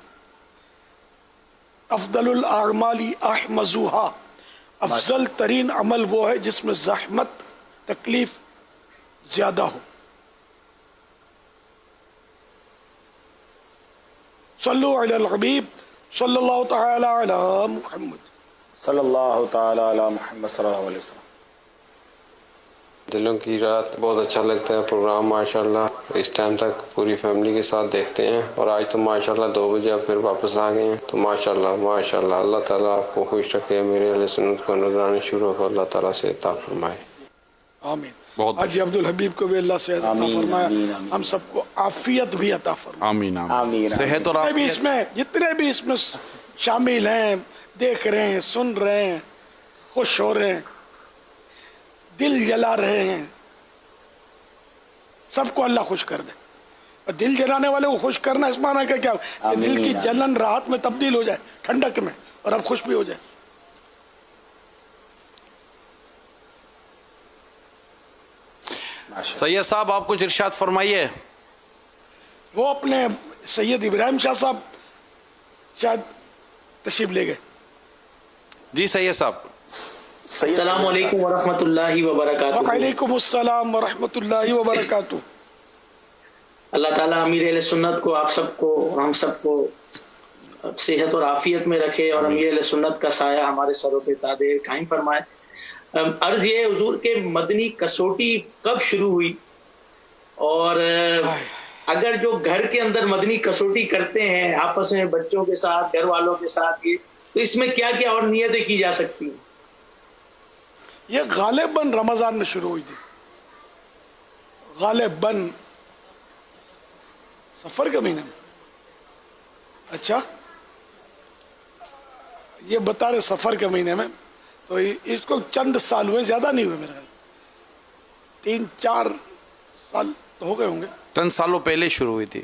افضل الاعمال احمزوہا، افضل ترین عمل وہ ہے جس میں زحمت، تکلیف زیادہ ہو. صلو علی الحبیب صلی اللہ تعالی علی محمد
صلی اللہ تعالی علی محمد صلی اللہ علیہ وسلم.
دلوں کی رات بہت اچھا لگتا ہے پروگرام ماشاءاللہ. اس ٹائم تک پوری فیملی کے ساتھ دیکھتے ہیں، اور آج تو ماشاءاللہ 2 بجے اب پھر واپس آ گئے ہیں. تو ماشاءاللہ ماشاءاللہ اللہ تعالیٰ آپ کو خوش رکھے، میرے اہل سنت کو نگرانی شروع کو اللہ تعالیٰ سے عطا فرمائے.
آمین. حاجی عبدالحبیب کو بھی اللہ سے عطا فرمائے، ہم سب کو عافیت بھی عطا فرمائے.
آمین
آمین.
صحت اور
جتنے بھی اس میں شامل ہیں، دیکھ رہے ہیں، سن رہے ہیں، خوش ہو رہے ہیں، دل جلا رہے ہیں، سب کو اللہ خوش کر دے. اور دل جلانے والے کو خوش کرنا اس معنی کہ کیا کہ دل کی جلن راحت میں تبدیل ہو جائے، ٹھنڈک میں، اور اب خوش بھی ہو جائے.
سید صاحب آپ کچھ ارشاد فرمائیے.
وہ اپنے سید ابراہیم شاہ صاحب شاید تشریف لے گئے.
جی سید صاحب.
السلام علیکم ورحمۃ اللہ وبرکاتہ.
وعلیکم السلام ورحمۃ اللہ وبرکاتہ.
اللہ تعالیٰ امیر اہل سنت کو، آپ سب کو، ہم سب کو صحت اور عافیت میں رکھے، اور امیر اہل سنت کا سایہ ہمارے سروں پہ تا دے، قائم فرمائے. عرض یہ حضور کے مدنی کسوٹی کب شروع ہوئی، اور اگر جو گھر کے اندر مدنی کسوٹی کرتے ہیں آپس میں بچوں کے ساتھ، گھر والوں کے ساتھ، یہ تو اس میں کیا کیا اور نیتیں کی جا سکتی ہیں؟
یہ غالباً رمضان میں شروع ہوئی تھی، غالباً سفر کے مہینے میں. اچھا یہ بتا رہے سفر کے مہینے میں، تو اس کو چند سال ہوئے، زیادہ نہیں ہوئے، میرے خیال 3-4 سال ہو گئے ہوں گے.
چند سالوں پہلے شروع ہوئی تھی.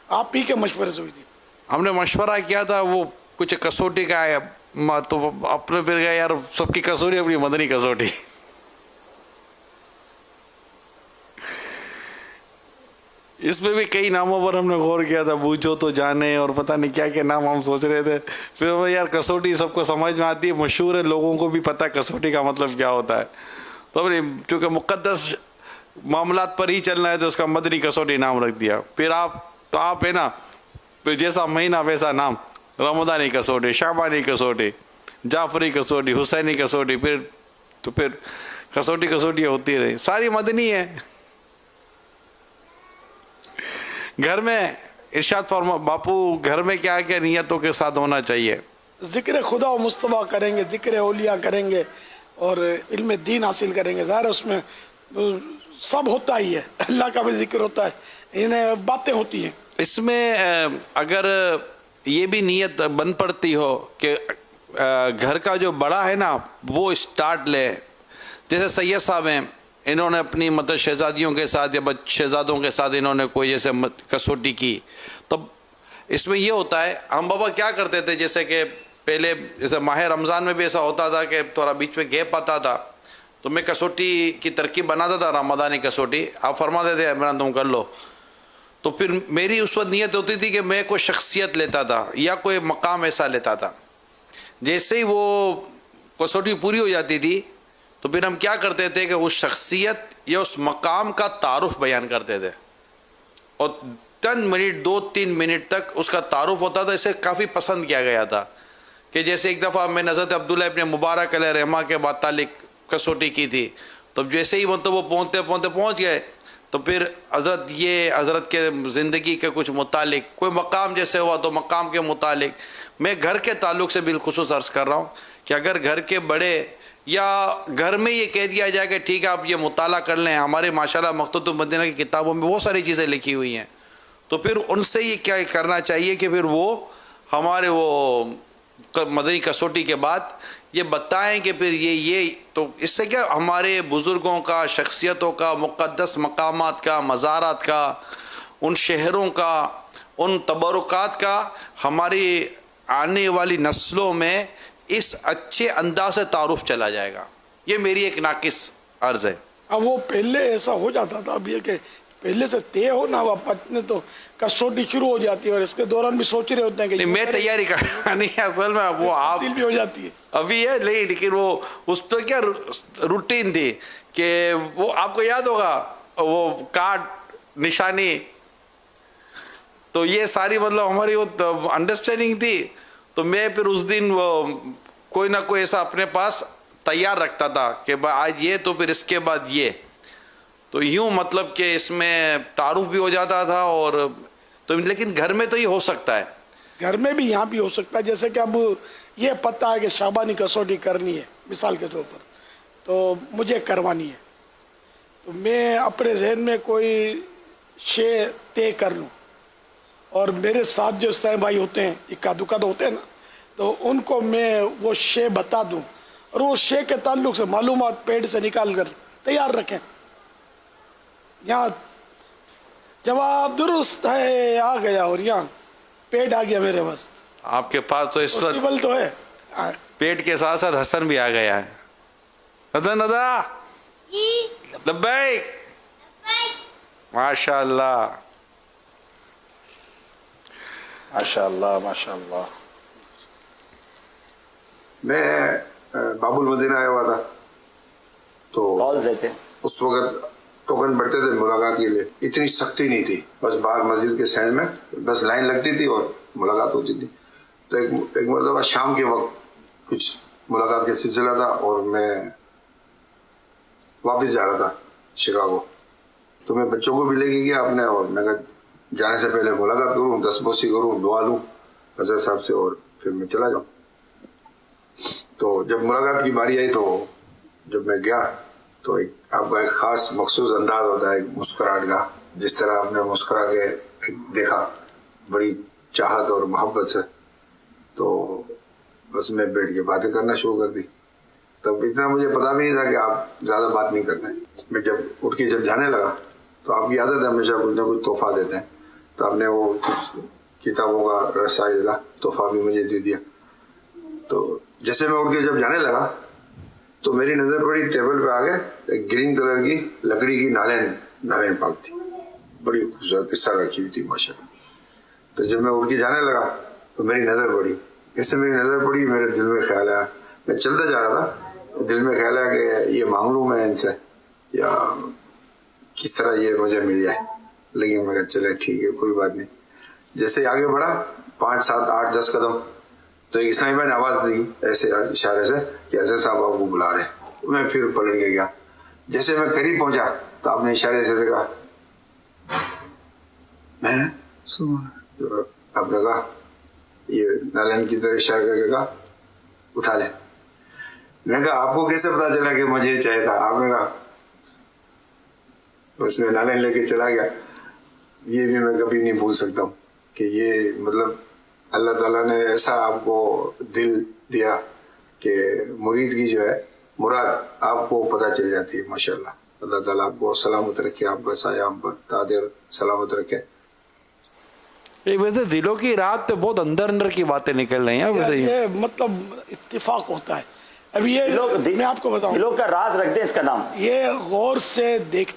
آپ ہی کے مشورے سے ہوئی تھی.
ہم نے مشورہ کیا تھا، وہ کچھ کسوٹی کا ہے تو اپنے پھر گئے یار سب کی کسوٹی اپنی مدنی کسوٹی. اس میں بھی کئی ناموں پر ہم نے غور کیا تھا، بوجھو تو جانے اور پتہ نہیں کیا کیا نام ہم سوچ رہے تھے. پھر وہ یار کسوٹی سب کو سمجھ میں آتی ہے، مشہور ہے، لوگوں کو بھی پتہ ہے کسوٹی کا مطلب کیا ہوتا ہے. تو چونکہ مقدس معاملات پر ہی چلنا ہے تو اس کا مدنی کسوٹی نام رکھ دیا. پھر آپ ہے نا، پھر جیسا مہینہ ویسا نام، رمضانی کسوٹی، شعبانی کسوٹی، جعفری کسوٹی، حسینی کسوٹی، پھر کسوٹی ہوتی رہی، ساری مدنی ہے. گھر میں ارشاد فرما باپو، گھر میں کیا کیا نیتوں کے ساتھ ہونا چاہیے؟
ذکر خدا و مصطفیٰ کریں گے، ذکر اولیاء کریں گے، اور علم دین حاصل کریں گے. ظاہر اس میں سب ہوتا ہی ہے، اللہ کا بھی ذکر ہوتا ہے، انہیں باتیں ہوتی ہیں.
اس میں اگر یہ بھی نیت بن پڑتی ہو کہ گھر کا جو بڑا ہے نا وہ اسٹارٹ لے، جیسے سید صاحب ہیں، انہوں نے اپنی مطلب شہزادیوں کے ساتھ یا شہزادوں کے ساتھ انہوں نے کوئی جیسے کسوٹی کی، تب اس میں یہ ہوتا ہے. ہم بابا کیا کرتے تھے، جیسے کہ پہلے جیسے ماہ رمضان میں بھی ایسا ہوتا تھا کہ تھوڑا بیچ میں گیپ آتا تھا تو میں کسوٹی کی ترکیب بناتا تھا، رمضانی کسوٹی. آپ فرماتے تھے عمران تم کر لو، تو پھر میری اس وقت نیت ہوتی تھی کہ میں کوئی شخصیت لیتا تھا یا کوئی مقام ایسا لیتا تھا. جیسے ہی وہ کسوٹی پوری ہو جاتی تھی تو پھر ہم کیا کرتے تھے کہ اس شخصیت یا اس مقام کا تعارف بیان کرتے تھے، اور 2-3 منٹ تک اس کا تعارف ہوتا تھا. اسے کافی پسند کیا گیا تھا کہ جیسے ایک دفعہ میں حضرت عبداللہ ابن مبارک علیہ رحمہ کے بعد تعلق کسوٹی کی تھی، تو جیسے ہی مطلب وہ پہنچ گئے تو پھر حضرت کے زندگی کے کچھ متعلق کوئی مقام جیسے ہوا تو مقام کے متعلق میں گھر کے تعلق سے بالخصوص عرض کر رہا ہوں کہ اگر گھر کے بڑے یا گھر میں یہ کہہ دیا جائے کہ ٹھیک ہے آپ یہ مطالعہ کر لیں، ہمارے ماشاءاللہ مکتبۃ المدینہ کی کتابوں میں بہت ساری چیزیں لکھی ہوئی ہیں، تو پھر ان سے یہ کیا کرنا چاہیے کہ پھر وہ ہمارے وہ مدنی کسوٹی کے بعد یہ بتائیں کہ پھر یہ تو اس سے کیا ہمارے بزرگوں کا، شخصیتوں کا، مقدس مقامات کا، مزارات کا، ان شہروں کا، ان تبرکات کا ہماری آنے والی نسلوں میں اس اچھے انداز سے تعارف چلا جائے گا. یہ میری ایک ناقص عرض ہے.
اب وہ پہلے ایسا ہو جاتا تھا، اب یہ کہ پہلے سے طے ہو نا واپس تو کسوٹی شروع ہو جاتی ہے اور اس کے دوران بھی سوچ رہے ہوتے ہیں کہ
میں تیاری کرنا نہیں اصل میں وہ آپ
دل بھی ہو جاتی ہے
ابھی ہے لیکن وہ اس پہ کیا روٹین تھی کہ وہ آپ کو یاد ہوگا وہ کارڈ نشانی، تو یہ ساری مطلب ہماری وہ انڈرسٹینڈنگ تھی. تو میں پھر اس دن وہ کوئی نہ کوئی ایسا اپنے پاس تیار رکھتا تھا کہ آج یہ تو پھر اس کے بعد یہ، تو یوں مطلب کہ اس میں تعارف بھی ہو جاتا تھا. اور تو لیکن گھر میں تو یہ ہو سکتا ہے،
گھر میں بھی یہاں بھی ہو سکتا ہے. جیسے کہ اب یہ پتہ ہے کہ شعبانی کسوٹی کرنی ہے مثال کے طور پر، تو مجھے کروانی ہے، تو میں اپنے ذہن میں کوئی شے طے کر لوں اور میرے ساتھ جو سائیں بھائی ہوتے ہیں اکا دکا تو ہوتے ہیں نا، تو ان کو میں وہ شے بتا دوں اور وہ شے کے تعلق سے معلومات پیڑ سے نکال کر تیار رکھیں. یہاں جواب درست ہے آ گیا اور یہاں پیٹ آ گیا میرے پاس.
آپ کے پاس تو اس وقت
پاسبل تو ہے.
پیٹ کے ساتھ ساتھ حسن بھی آ گیا ہے. حسن ادا لبیک ماشاء اللہ
ماشاء اللہ ماشاء اللہ.
میں باب المدینہ آیا ہوا تھا تو
کالز دیتے
اس وقت ٹوکن بٹتے تھے ملاقات کے لیے. اتنی سختی نہیں تھی، بس باہر مسجد کے سائن میں بس لائن لگتی تھی اور ملاقات ہوتی تھی. تو ایک مرتبہ شام کے وقت کچھ ملاقات کا سلسلہ تھا اور میں واپس جا رہا تھا شکاگو، تو میں بچوں کو بھی لے کے گیا اپنے، اور میں کہا جانے سے پہلے ملاقات کروں، دستبوسی کروں، دعا لوں حضرت صاحب سے اور پھر میں چلا جاؤں. تو جب ملاقات کی باری آئی تو جب میں گیا تو آپ کا ایک خاص مخصوص انداز ہوتا ہے ایک مسکراہٹ کا، جس طرح آپ نے مسکرا کے دیکھا بڑی چاہت اور محبت سے، تو بس میں بیٹھ کے باتیں کرنا شروع کر دی. تب اتنا مجھے پتا بھی نہیں تھا کہ آپ زیادہ بات نہیں کرتے. میں جب اٹھ کے جب جانے لگا تو آپ کی عادت ہے ہمیشہ کچھ نہ کچھ تحفہ دیتے ہیں، تو آپ نے وہ کچھ کتابوں کا رسائل کا تحفہ بھی مجھے دے دیا. تو جیسے میں اٹھ کے جب جانے لگا تو میری نظر پڑی ٹیبل پہ آگے ایک گرین کلر کی لکڑی کی نالین پاک تھی، بڑی خوبصورت قصہ رکھی ہوئی تھی ماشاء اللہ. تو جب میں اٹھ کے جانے لگا تو میری نظر پڑی، جیسے میری نظر پڑی میرے دل میں خیال آیا، میں چلتا جا رہا تھا، دل میں خیال آیا کہ یہ مانگ لوں میں ان سے یا کس طرح یہ مجھے مل جائے. لیکن میں کہا چلے ٹھیک ہے کوئی بات نہیں. جیسے آگے بڑھا 5 7 8 10 قدم تو ایک اسلامی بھائی نے آواز دی ایسے اشارے سے کہ حضرت صاحب آپ کو بلا رہے ہیں. میں پھر پلٹ کے گیا. جیسے میں قریب پہنچا تو آپ نے اشارے سے دیکھا، میں نے آپ نے کہا یہ نالین کی طرح اشارہ کر کے کہا اٹھا لے. میں نے کہا آپ کو کیسے پتا چلا کہ مجھے یہ چاہیے تھا؟ آپ نے کہا اس میں نالین لے کے چلا گیا. یہ بھی میں کبھی نہیں بھول سکتا ہوں کہ یہ مطلب اللہ تعالیٰ نے ایسا آپ کو دل دیا کہ مرید کی جو ہے مراد آپ کو پتہ چل جاتی ہے ماشاء اللہ. اللہ تعالیٰ آپ کو سلامت رکھے، آپ کا سایہ ہم پر تادر سلامت رکھے.
ویسے دلوں کی رات تو بہت اندر کی باتیں نکل رہی ہیں. ویسے
یہ مطلب اتفاق ہوتا ہے. اب یہ میں آپ کو بتاؤں
دلوں کا راز رکھ دیں، اس کا نام
یہ غور سے دیکھ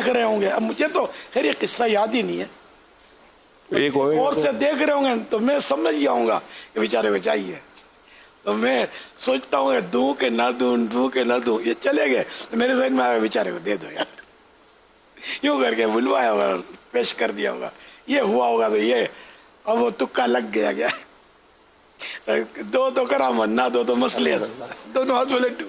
رہے ہوں گے. اب مجھے تو خیر یہ قصہ یاد ہی نہیں ہے، غور سے دیکھ رہے ہوں گے تو میں سمجھ جاؤں گا کہ بیچارے کو چاہیے. تو میں سوچتا ہوں دوں کہ نہ دوں. یہ چلے گئے تو میرے ذہن میں آیا بیچارے کو دے دو یار، یوں کر کے بلوایا ہوگا اور پیش کر دیا ہوگا. یہ ہوا ہوگا تو یہ اب وہ تکا لگ گیا دو تو کرامت نہ دو تو مسئلے، دونوں ہاتھ میں لڈو.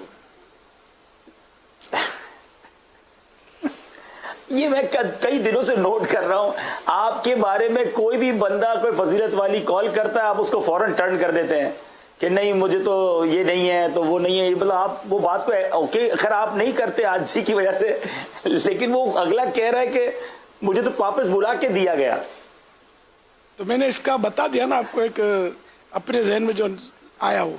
یہ میں کئی دنوں سے نوٹ کر رہا ہوں، آپ کے بارے میں کوئی بھی بندہ کوئی فضیلت والی کال کرتا ہے آپ اس کو فوراً ٹرن کر دیتے ہیں کہ نہیں مجھے تو یہ نہیں ہے تو وہ نہیں ہے، مطلب آپ وہ بات کو اوکے خیر آپ نہیں کرتے عاجزی کی وجہ سے، لیکن وہ اگلا کہہ رہا ہے کہ مجھے تو واپس بلا کے دیا گیا.
تو میں نے اس کا بتا دیا نا آپ کو، ایک اپنے ذہن میں جو آیا وہ.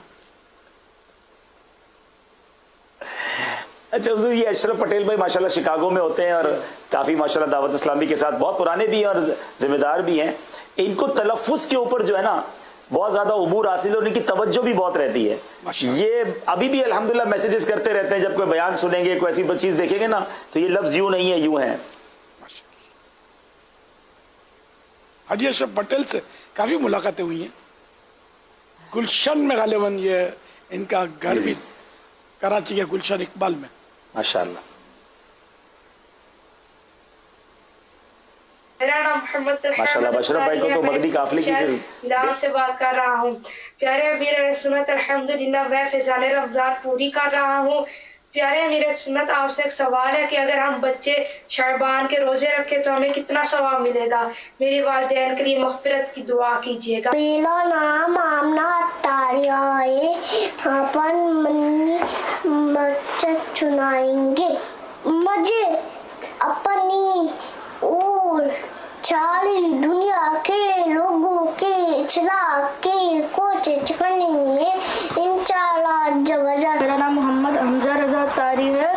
اچھا حضور، یہ اشرف پٹیل بھائی ماشاءاللہ شکاگو میں ہوتے ہیں اور کافی ماشاءاللہ دعوت اسلامی کے ساتھ بہت پرانے بھی ہیں اور ذمہ دار بھی ہیں. ان کو تلفظ کے اوپر جو ہے نا بہت زیادہ عبور حاصل ہے اور ان کی توجہ بھی بہت رہتی ہے. یہ ابھی بھی الحمدللہ میسیجز کرتے رہتے ہیں، جب کوئی بیان سنیں گے کوئی ایسی چیز دیکھیں گے نا تو یہ لفظ یوں نہیں ہے یوں ہے.
حاجی اشرف پٹیل سے کافی ملاقاتیں ہوئی ہیں. گلشن میں غالباً یہ ان کا گھر بھی کراچی کے گلشن اقبال میں.
ماشاءاللہ.
میرا نام محمد
ماشاءاللہ بشرف بھائی کو تو مدنی قافلے کی
میدان سے بات کر رہا ہوں. پیارے امیر اہل سنت الحمدللہ میں فیضان رمضان پوری کر رہا ہوں. پیارے امیر سنت آپ سے ایک سوال ہے کہ اگر ہم بچے شعبان کے روزے رکھے تو ہمیں کتنا ثواب ملے گا؟ میری والدین کے لیے مغفرت کی دعا کیجیے گا.
میرا نام آمنہ اطاریہ ہے. اپن منی مسجد چنائیں گے. مجھے اپنی اور ساری دنیا کے لوگوں کے اصلاح کی کوشش کرنی ہے انشاءاللہ عز و جل.
میرا نام محمد حمزہ رضا طاری ہے.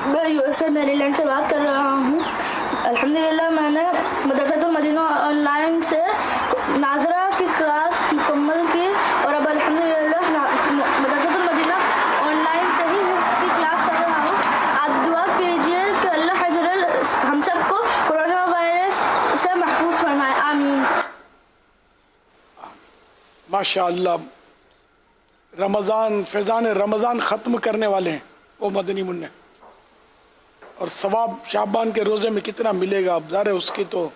میں یو ایس اے میری لینڈ سے بات کر رہا ہوں. الحمدللہ میں نے مدرسۃ المدینہ آن لائن سے ناظرہ کی کلاس مکمل کی اور اب الحمدللہ مدرسۃ المدینہ آن لائن سے ہی حفظ کی کلاس کر رہا ہوں. آپ دعا کیجیے کہ اللہ حضرل ہم سب کو کورونا وائرس سے محفوظ فرمائے. آمین.
ماشاءاللہ رمضان فیضان رمضان ختم کرنے والے ہیں وہ مدنی منع، اور ثواب شعبان کے روزے میں کتنا ملے گا؟ اب ظاہر ہے اس کی تو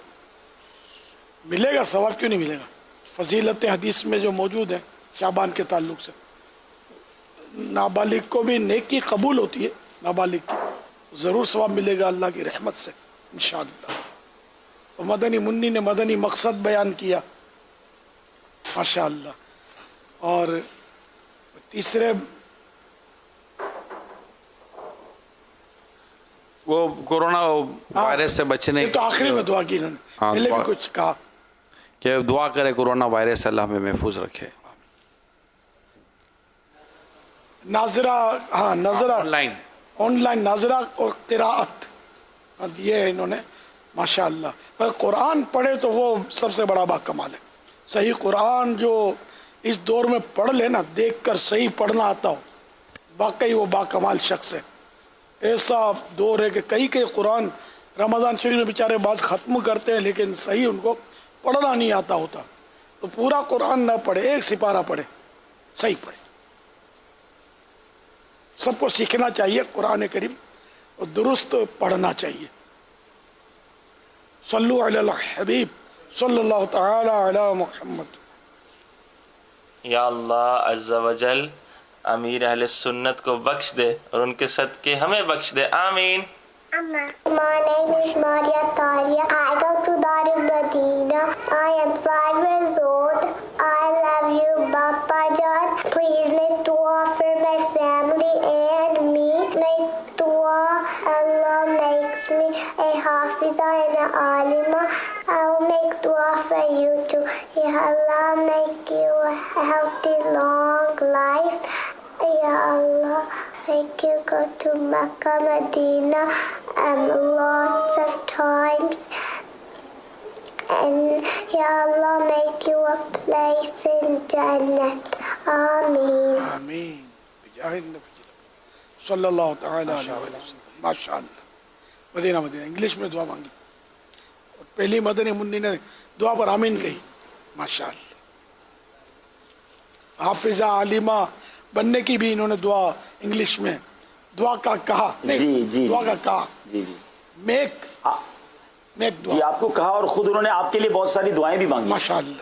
ملے گا، ثواب کیوں نہیں ملے گا؟ فضیلتیں حدیث میں جو موجود ہیں شعبان کے تعلق سے. نابالغ کو بھی نیکی قبول ہوتی ہے، نابالغ کی ضرور ثواب ملے گا اللہ کی رحمت سے انشاءاللہ. اور مدنی منی نے مدنی مقصد بیان کیا ماشاءاللہ. اور تیسرے
وہ کورونا وائرس سے بچنے
تو آخری میں دعا کی انہوں نے، پہلے بھی کچھ کہا
کہ دعا کرے کورونا وائرس اللہ میں محفوظ رکھے.
ناظرہ، ہاں ناظرہ آن لائن ناظرہ اور قراءت یہ ہے انہوں نے ماشاءاللہ. پر قرآن پڑھے تو وہ سب سے بڑا با کمال ہے. صحیح قرآن جو اس دور میں پڑھ لے نا، دیکھ کر صحیح پڑھنا آتا ہو، واقعی وہ با کمال شخص ہے. ایسا دور ہے کہ کئی قرآن رمضان شریف میں بیچارے بعض ختم کرتے ہیں لیکن صحیح ان کو پڑھنا نہیں آتا ہوتا. تو پورا قرآن نہ پڑھے، ایک سپارہ پڑھے، صحیح پڑھے. سب کو سیکھنا چاہیے قرآن کریم اور درست پڑھنا چاہیے. صلو علی الحبیب صلی اللہ تعالی علی محمد.
یا اللہ عز و جل امیر اہل سنت کو بخش دے اور ان کے صدقے ہمیں بخش دے. آمین.
My name is Maria Taria. I go to Darul Madina. I am 5 years old. I love you, Papa John. Please make dua for my family and me. Make dua. Allah makes me a Hafiza and an Alima. I'll make dua for you too. Ya Allah make you a healthy, long life. Ya Allah make you go to Makkah, Medina, lots of times. And Ya Allah make you a place in Jannat. Ameen.
آمین. صلی اللہ تعالی علیہ وسلم. ماشاءاللہ. مدینہ English میں دعا مانگی اور پہلی مدنی منی نے دعا پر آمین کہی. ماشاءاللہ. حافظہ عالمہ بننے کی بھی انہوں نے دعا انگلش میں دعا کا کہا. دعا کا کہا. میک دعا.
جی آپ کو کہا اور خود انہوں نے آپ کے لیے بہت ساری دعائیں بھی مانگی.
ماشاءاللہ.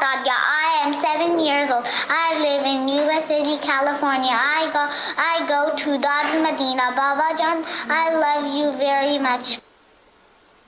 Tadya. I am 7 years old. I live in Yuba City, California. I go to Darul Madina. Baba Jan, I love you very much.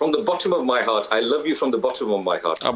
From the bottom of my heart, I love you from the bottom of my heart.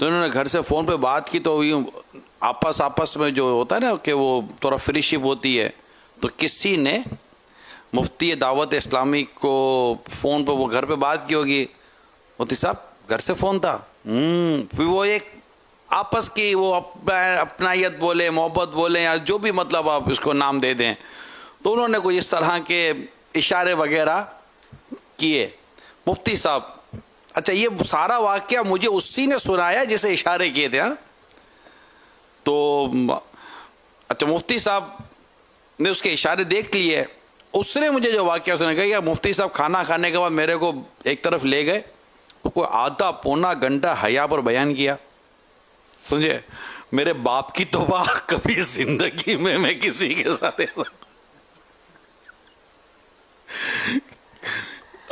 تو انہوں نے گھر سے phone پہ بات کی تو یوں آپس میں جو ہوتا ہے نا کہ وہ تھوڑا فری شپ ہوتی ہے، تو کسی نے مفتی دعوت اسلامی کو فون پہ وہ گھر پہ بات کی ہوگی، مفتی صاحب گھر سے فون تھا، پھر وہ ایک آپس کی وہ اپنائیت بولے، محبت بولے، یا جو بھی مطلب آپ اس کو نام دے دیں، تو انہوں نے کوئی اس طرح کے اشارے وغیرہ کیے. مفتی صاحب اچھا یہ سارا واقعہ مجھے اسی نے سنایا جسے اشارے کیے تھے. تو اچھا مفتی صاحب نے اس کے اشارے دیکھ لیے، اس نے مجھے جو واقعہ سنا کہ مفتی صاحب کھانا کھانے کے بعد میرے کو ایک طرف لے گئے، تو کوئی آدھا پونا گھنٹہ حیا پر بیان کیا. سمجھے، میرے باپ کی توبہ کبھی زندگی میں کسی کے ساتھ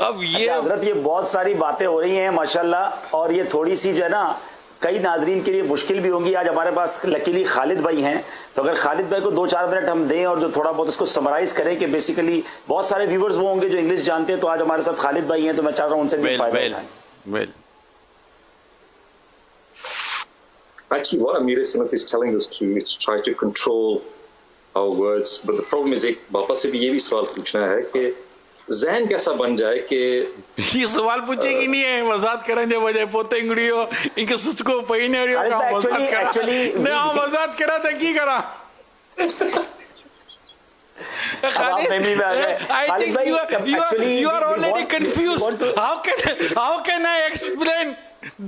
اب یہ
حضرت یہ بہت ساری باتیں ہو رہی ہیں ماشاءاللہ، اور یہ تھوڑی سی جو ہے نا کئی ناظرین کے لیے مشکل بھی ہوگی. آج ہمارے پاس لکیلی خالد بھائی ہیں، تو اگر خالد بھائی کو 2-4 منٹ ہم دیں اور جو تھوڑا بہت اس کو سمرائز کریں کہ بیسیکلی بہت سارے ویورز وہ ہوں گے جو انگلش جانتے ہیں، تو آج ہمارے ساتھ خالد بھائی ہیں، تو میں چاہ رہا ہوں ان سے بھی فائدہ اٹھائیں.
Actually, what Amir Sunnat is telling us to is try to control our words. But the problem is, ایک باپا سے بھی یہ بھی سوال پوچھنا ہے کہ ذہن کیسا بن جائے کہ
یہ سوال پوچھے گی نہیں ہے وضاحت کریں جو وجہ پوتے انگڑی ہو ان کے سچ کو پہینے ہو وضاحت کرا تھا کی کرا. You are already confused. How can I explain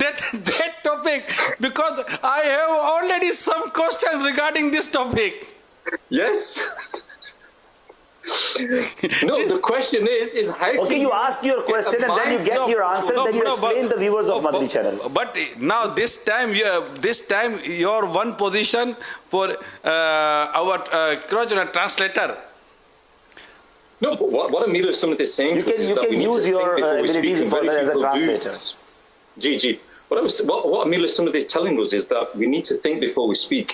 that topic, because I have already some questions regarding this topic.
Yes. No, the question is how
okay, you ask your question and then you get your answer, then you explain the viewers of Madani channel.
But now this time your one position for our translator.
No, what Amir Sunnat is saying,
you can use your abilities as a translator.
Ji. What Amir Sunnat is telling us is that we need to think before we speak.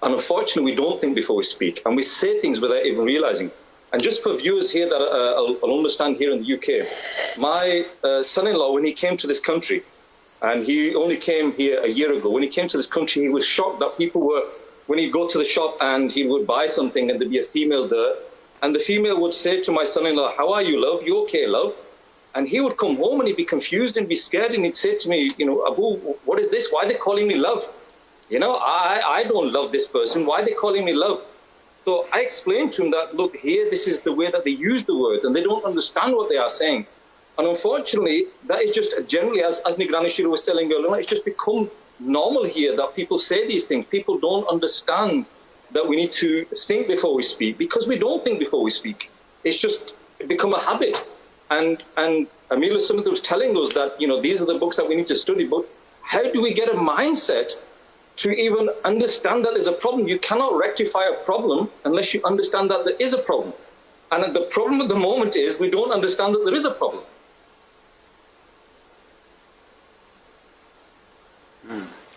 And unfortunately, we don't think before we speak. And we say things without even realizing. And just for viewers here that I'll understand here in the UK, my son-in-law, when he came to this country, and he only came here a year ago, when he came to this country, he was shocked that people were, when he'd go to the shop and he would buy something and there'd be a female there, and the female would say to my son-in-law, "How are you, love? You okay, love?" And he would come home and he'd be confused and be scared, and he'd say to me, "Abu, what is this? Why are they calling me love? I don't love this person. Why are they calling me love?" So I explained to him that, look, here, this is the way that they use the words, and they don't understand what they are saying. And unfortunately, that is just generally, as Nigrani Shuru was telling earlier, it's just become normal here that people say these things. People don't understand that we need to think before we speak, because we don't think before we speak. It's just become a habit. And Amir Sunnat was telling us that, these are the books that we need to study, but how do we get a mindset to even understand that there's a problem? You cannot rectify a problem unless you understand that there is a problem. And the problem at the moment is we don't understand that there is a problem.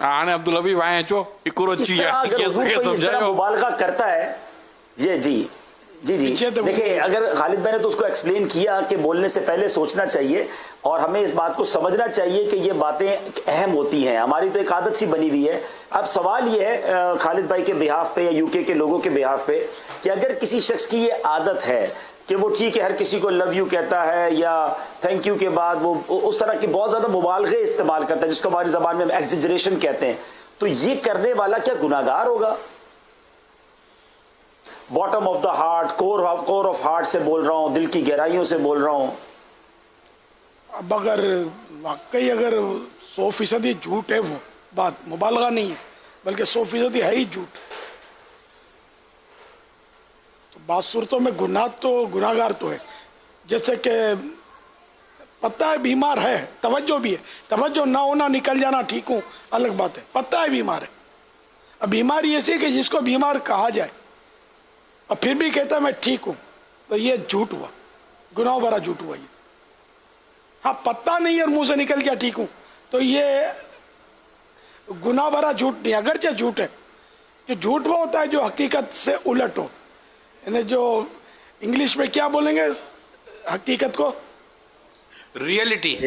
عبداللہ بھی وہاں چو
مبالغہ کرتا ہے جی دیکھیں، اگر خالد بھائی نے تو اس کو ایکسپلین کیا کہ بولنے سے پہلے سوچنا چاہیے، اور ہمیں اس بات کو سمجھنا چاہیے کہ یہ باتیں اہم ہوتی ہیں. ہماری تو ایک عادت سی بنی ہوئی ہے. اب سوال یہ ہے خالد بھائی کے بہاف پہ یا یو کے لوگوں کے بہاف پہ کہ اگر کسی شخص کی یہ عادت ہے کہ وہ ٹھیک ہے ہر کسی کو لو یو کہتا ہے یا تھینک یو کے بعد وہ اس طرح کے بہت زیادہ مبالغے استعمال کرتا ہے جس کو ہماری زبان میں ہم ایگزیجریشن کہتے ہیں، تو یہ کرنے والا کیا گناہگار ہوگا؟ Bottom of the heart, core of heart سے بول رہا ہوں، دل کی گہرائیوں سے بول رہا ہوں.
اب اگر واقعی 100% جھوٹ ہے، وہ بات مبالغہ نہیں ہے بلکہ 100% ہے ہی جھوٹ، تو بعض صورتوں میں گناہگار تو ہے. جیسے کہ پتہ ہے بیمار ہے، توجہ بھی ہے، توجہ نہ ہونا، نکل جانا ٹھیک ہوں الگ بات ہے، پتہ ہے بیمار ہے. اب بیماری ایسی ہے کہ جس کو بیمار کہا جائے اور پھر بھی کہتا ہے میں ٹھیک ہوں، تو یہ جھوٹ ہوا، گناہ بھرا جھوٹ ہوا. یہ ہاں پتہ نہیں اور منہ سے نکل گیا ٹھیک ہوں، تو یہ گناہ بھرا جھوٹ نہیں، اگرچہ جھوٹ ہے. یہ جھوٹ وہ ہوتا ہے جو حقیقت سے الٹ ہو، یعنی جو انگلش میں کیا بولیں گے حقیقت کو؟ Reality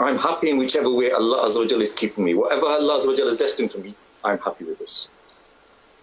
I'm happy in whichever way Allah Azza wa Jalla is keeping me. Whatever Allah Azza wa Jalla is destined for me, I'm happy with this.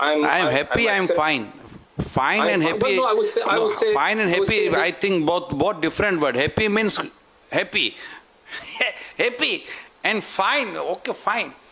I'm
happy. I'm fine. Fine and happy.
Well, no, I would say
fine and happy. I think both different word. Happy means happy. Happy and fine. Okay, fine.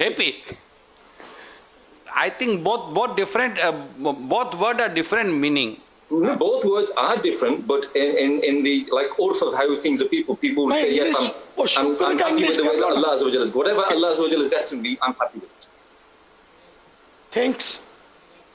Happy. I think both different. Both word are different meaning.
Both words are different, but in the like urf of how things are, people say yes, I'm happy with the way that Allah Azza wa Jalla is. Whatever Allah Azza wa Jalla is destined to be, I'm happy with it.
Thanks.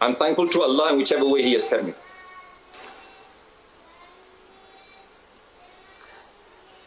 I'm thankful to Allah in whichever way He has kept me.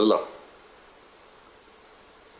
Allah.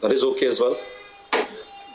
That is okay as well.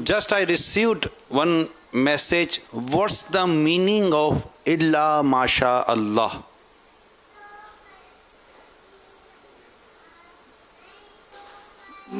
Just I received one message. What's the meaning of illa masha Allah?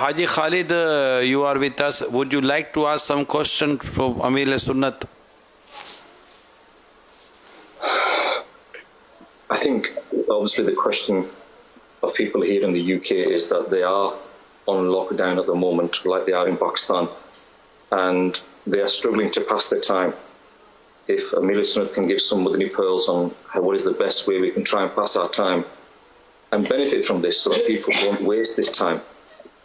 Haji Khalid, you are with us. Would you like to ask some question from Amir al-Sunnat?
I think obviously the question of people here in the UK is that they are on lockdown at the moment, like they are in Pakistan, and they are struggling to pass their time. If Amir al-Sunnat can give some Madani pearls on what is the best way we can try and pass our time and benefit from this so that people won't waste this time.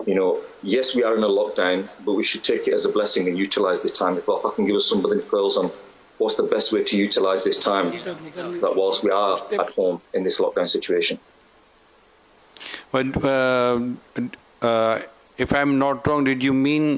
You know, yes, we are in a lockdown, but we should take it as a blessing and utilize this time. If I can give us some Madani pearls on what's the best way to utilize this time that whilst we are at home in this lockdown situation.
But if I'm not wrong, did you mean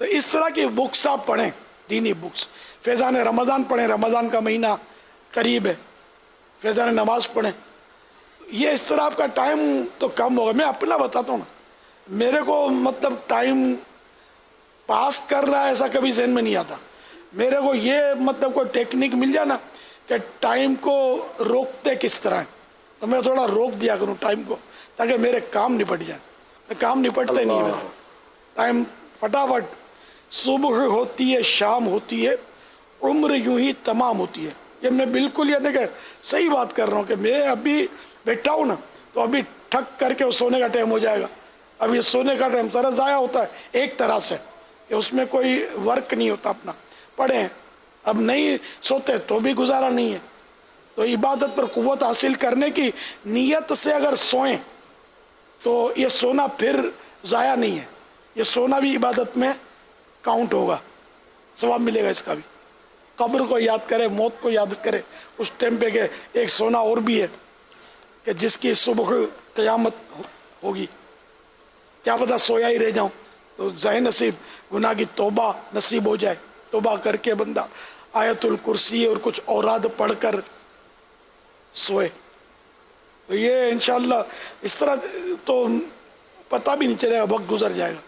تو اس طرح کی books آپ پڑھیں, دینی books. فیضان رمضان پڑھیں, رمضان کا مہینہ قریب ہے, فیضان نماز پڑھیں. یہ اس طرح آپ کا ٹائم تو کم ہوگا. میں اپنا بتاتا ہوں نا, میرے کو مطلب ٹائم پاس کر رہا ہے ایسا کبھی ذہن میں نہیں آتا. میرے کو یہ مطلب کوئی ٹیکنیک مل جائے نا کہ ٹائم کو روکتے کس طرح ہے, تو میں تھوڑا روک دیا کروں ٹائم کو, تاکہ میرے کام نپٹ جائیں. کام نپٹتے نہیں ہے, ٹائم فٹافٹ. صبح ہوتی ہے, شام ہوتی ہے, عمر یوں ہی تمام ہوتی ہے. یہ میں بالکل یہ دیکھیں صحیح بات کر رہا ہوں کہ میں ابھی بیٹھا ہوں نا, تو ابھی ٹھک کر کے سونے کا ٹائم ہو جائے گا. اب یہ سونے کا ٹائم ذرا ضائع ہوتا ہے ایک طرح سے کہ اس میں کوئی ورک نہیں ہوتا اپنا. پڑھیں, اب نہیں سوتے تو بھی گزارا نہیں ہے. تو عبادت پر قوت حاصل کرنے کی نیت سے اگر سوئیں تو یہ سونا پھر ضائع نہیں ہے, یہ سونا بھی عبادت میں کاؤنٹ ہوگا, ثواب ملے گا اس کا بھی. قبر کو یاد کرے, موت کو یاد کرے اس ٹائم پہ, کہ ایک سونا اور بھی ہے کہ جس کی صبح قیامت ہوگی. کیا پتہ سویا ہی رہ جاؤں تو ذہن نصیب گناہ کی توبہ نصیب ہو جائے, توبہ کر کے بندہ آیت الکرسی اور کچھ اوراد پڑھ کر سوئے. تو یہ انشاءاللہ اس طرح تو پتہ بھی نہیں چلے گا, وقت گزر جائے گا.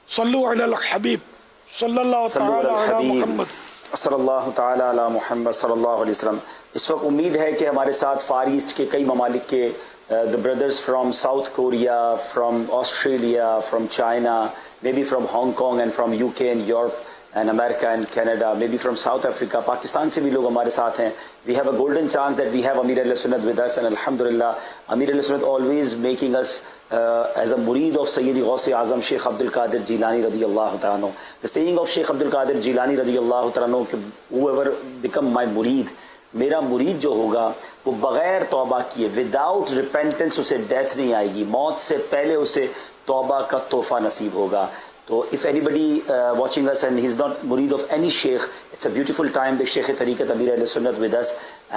صلو علی الحبیب صلی اللہ تعالی علی محمد
صلی اللہ تعالی علی محمد صلی اللہ علیہ وسلم. اس وقت امید ہے کہ ہمارے ساتھ فار ایسٹ کے کئی ممالک کے the brothers from South Korea, from Australia, from China, maybe from Hong Kong and from UK and Europe and America and Canada, maybe from South Africa, Pakistan سے بھی لوگ ہمارے ساتھ ہیں. We have a golden chance that we have Amir Ahl Sunnat with us, and Alhamdulillah, Amir Ahl Sunnat always making us as a murid of Sayyidi Ghaus Azam Sheikh Abdul Qadir Jilani radiyallahu ta'ala anhu. The saying of Sheikh Abdul Qadir Jilani radiyallahu ta'ala anhu, whoever become my murid, میرا مرید جو ہوگا وہ بغیر توبہ کیے, without repentance اسے death نہیں آئے گی, موت سے پہلے اسے توبہ کا تحفہ نصیب ہوگا. تو if anybody watching us and he's not murid of any sheikh, it's a beautiful time, the Sheikh Tariqat Amir Ahl Sunnat with us,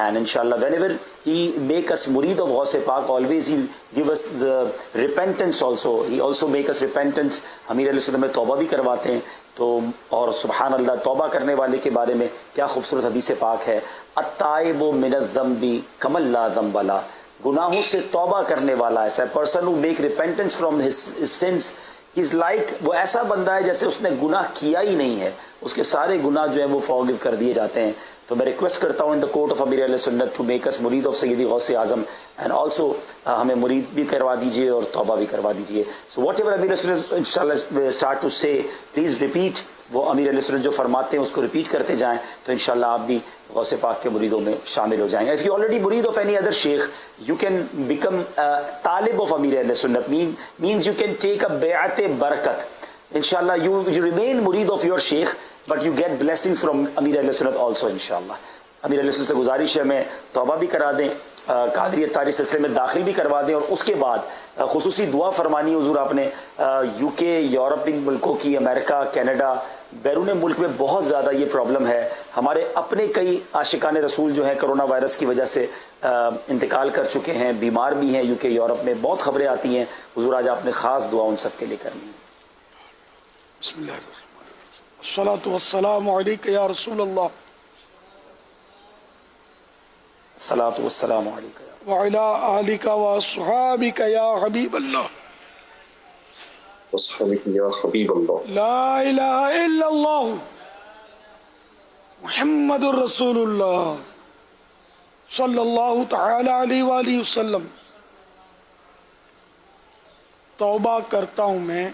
and inshallah whenever he make us murid of Ghaus Pak, always he give us the repentance also, he also make us repentance. Amir Ahl Sunnat میں توبہ بھی کرواتے ہیں. تو اور سبحان اللہ, توبہ کرنے والے کے بارے میں کیا خوبصورت حدیث پاک ہے, التائب من الذنب کمن لا ذنب لہ, گناہوں سے توبہ کرنے والا ایسا person who make repentance from his sins, he's like, وہ ایسا بندہ ہے جیسے اس نے گناہ کیا ہی نہیں ہے, اس کے سارے گناہ جو ہیں وہ forgive کر دیے جاتے ہیں. تو میں ریکویسٹ کرتا ہوں ان دا کوٹ آف امیر علیہ سنت ٹو میک اس مرید آف سیدی غوث اعظم, اینڈ آلسو ہمیں مرید بھی کروا دیجیے اور توبہ بھی کروا دیجیے. سو واٹ ایور امیر علیہ سنت انشاءاللہ اسٹارٹ ٹو سے, پلیز ریپیٹ, وہ امیر علیہ سنت جو فرماتے ہیں اس کو ریپیٹ کرتے جائیں, تو انشاءاللہ آپ بھی غوث پاک کے مریدوں میں شامل ہو جائیں گے. اف یو آلریڈی مرید of any other Sheikh, you can become طالب آف امیر علیہ سنت, means you can take a بیعت برکت. inshallah you remain murid of your sheikh, but you get blessings from Amir Ahl Sunnat also inshallah. امیر علیہ سنت سے گزارش ہے میں توبہ بھی کرا دیں, قادریت تاریخ سلسلے میں داخل بھی کروا دیں, اور اس کے بعد خصوصی دعا فرمانی حضور آپ نے. یو کے, یورپین ملکوں کی, امریکہ, کینیڈا, بیرون ملک میں بہت زیادہ یہ پرابلم ہے. ہمارے اپنے کئی عاشقان رسول جو ہیں کرونا وائرس کی وجہ سے انتقال کر چکے ہیں, بیمار بھی ہیں. یو کے, یورپ میں بہت خبریں آتی ہیں. حضور آج آپ نے خاص دعا ان سب کے لیے کرنی ہے.
بسم اللہ الرحمن الرحیم. الصلاۃ والسلام علیک یا رسول اللہ.
الصلاۃ والسلام علیک
وعلی آلک واصحابک یا حبیب اللہ.
واصحابک یا حبیب اللہ.
لا الہ الا اللہ محمد الرسول اللہ صلی اللہ تعالی علیہ وآلہ وسلم. توبہ کرتا ہوں میں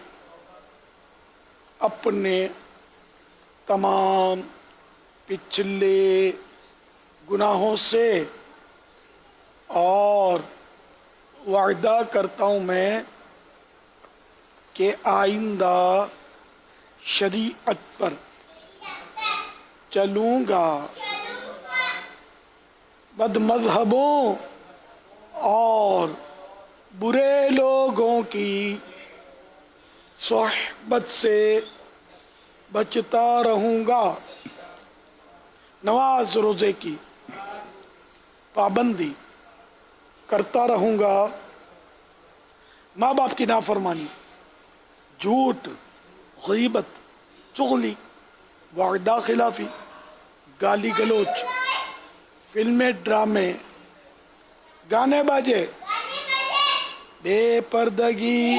اپنے تمام پچھلے گناہوں سے, اور وعدہ کرتا ہوں میں کہ آئندہ شریعت پر چلوں گا, بد مذہبوں اور برے لوگوں کی صحبت سے بچتا رہوں گا, نماز روزے کی پابندی کرتا رہوں گا, ماں باپ کی نافرمانی جھوٹ، غیبت، چغلی، وعدہ خلافی، گالی گلوچ، فلمیں، ڈرامے، گانے باجے، بے پردگی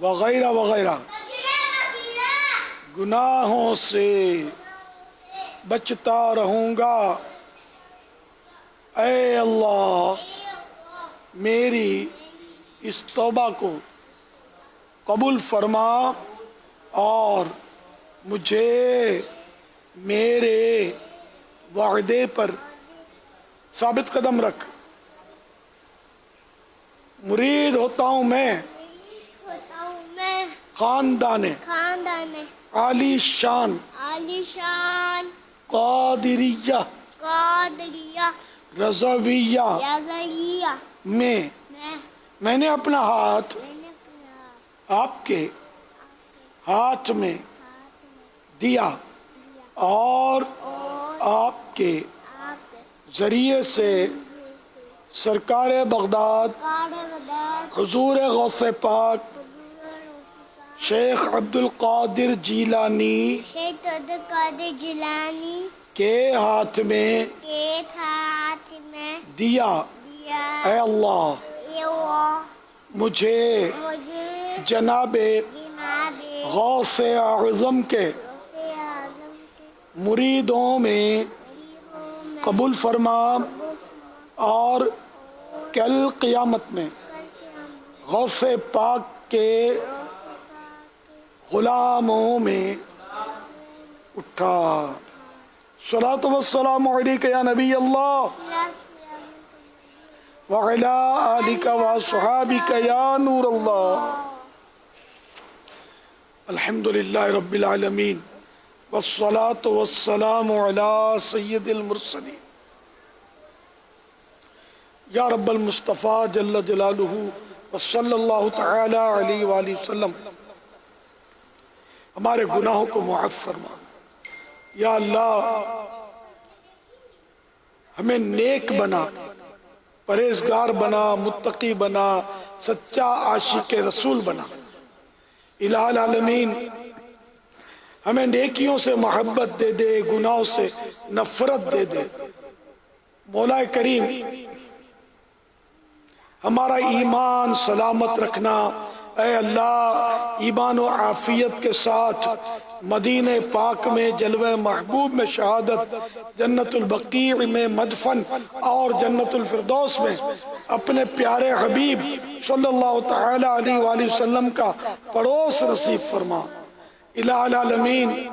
وغیرہ وغیرہ گناہوں سے بچتا رہوں گا۔ اے اللہ میری اس توبہ کو قبول فرما اور مجھے میرے وعدے پر ثابت قدم رکھ۔ مرید ہوتا ہوں میں خاندان عالی شان قادریہ رضویہ میں نے اپنا ہاتھ آپ کے ہاتھ میں دیا اور آپ کے ذریعے سے سرکار بغداد حضور غوث پاک شیخ عبد القادر جیلانی کے ہاتھ میں دیا۔ اے اللہ مجھے جناب غوث اعظم کے مریدوں میں قبول فرما اور کل قیامت میں غوث پاک کے غلاموں میں اٹھا۔ صلاۃ والسلام علیک یا نبی اللہ وعلی آلک واصحابک یا نور اللہ۔ الحمدللہ رب العالمین والصلاة والسلام علی سید المرسلین۔ یا رب المصطفیٰ جل جلالہ وصلی اللہ تعالی علیہ وآلہ وسلم ہمارے گناہوں کو معاف فرما۔ یا اللہ ہمیں نیک بنا، پرہیزگار بنا، متقی بنا، سچا عاشق رسول بنا۔ الہ العالمین ہمیں نیکیوں سے محبت دے دے، گناہوں سے نفرت دے دے۔ مولا کریم ہمارا ایمان سلامت رکھنا۔ اے اللہ ایمان و عافیت کے ساتھ مدینہ پاک میں جلوہ محبوب میں شہادت، جنت البقیع میں مدفن اور جنت الفردوس میں اپنے پیارے حبیب صلی اللہ تعالی علیہ وآلہ وسلم کا پڑوس نصیب فرما۔ الہ العالمین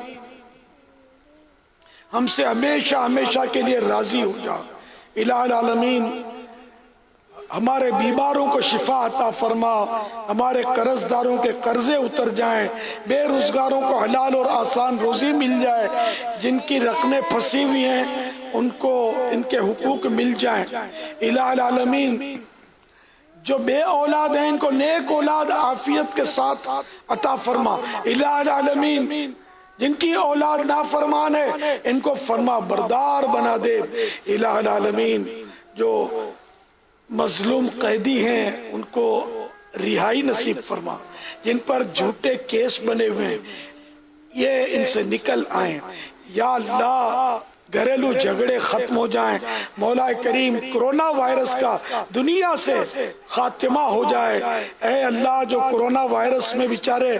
ہم سے ہمیشہ ہمیشہ کے لیے راضی ہو جا۔ الہ العالمین ہمارے بیماروں کو شفا عطا فرما، ہمارے قرض داروں کے قرضے اتر جائیں، بے روزگاروں کو حلال اور آسان روزی مل جائے، جن کی رقمیں پھنسی ہوئی ہیں ان کو ان کے حقوق مل جائیں۔ الہ العالمین جو بے اولاد ہیں ان کو نیک اولاد عافیت کے ساتھ عطا فرما۔ الہ العالمین جن کی اولاد نافرمان ہے ان کو فرما بردار بنا دے۔ الہ العالمین جو مظلوم قیدی ہیں ان کو رہائی نصیب فرما، جن پر جھوٹے کیس بنے ہوئے ہیں یہ ان سے نکل آئیں۔ یا اللہ گھریلو جھگڑے ختم ہو جائیں۔ مولا کریم کرونا وائرس کا دنیا سے خاتمہ ہو جائے۔ اے اللہ جو کرونا وائرس میں بیچارے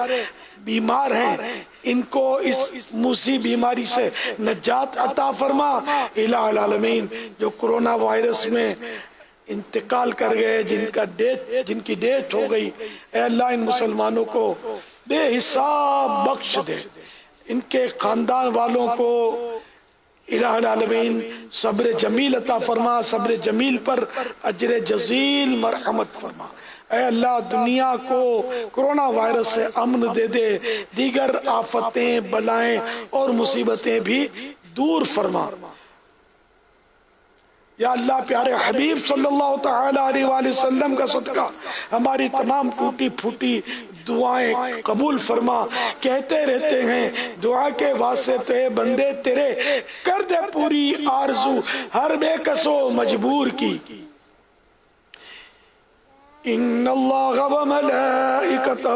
بیمار ہیں ان کو اس موسی بیماری سے نجات عطا فرما۔ الہ العالمین جو کرونا وائرس میں انتقال کر گئے، جن کی ڈیتھ ہو گئی، اے اللہ ان مسلمانوں کو بے حساب بخش دے، ان کے خاندان والوں کو الہ العالمین صبر جمیل عطا فرما، صبر جمیل پر اجر جزیل مرحمت فرما۔ اے اللہ دنیا کو کرونا وائرس سے امن دے دے، دیگر آفتیں بلائیں اور مصیبتیں بھی دور فرما۔ یا اللہ پیارے حبیب صلی اللہ تعالی علیہ وآلہ وسلم کا صدقہ ہماری تمام ٹوٹی پھوٹی دعائیں قبول فرما۔ کہتے رہتے ہیں دعا کے واسطے بندے تیرے، کر دے پوری آرزو ہر بے کس و مجبور کی۔ ان اللہ و ملائکتہ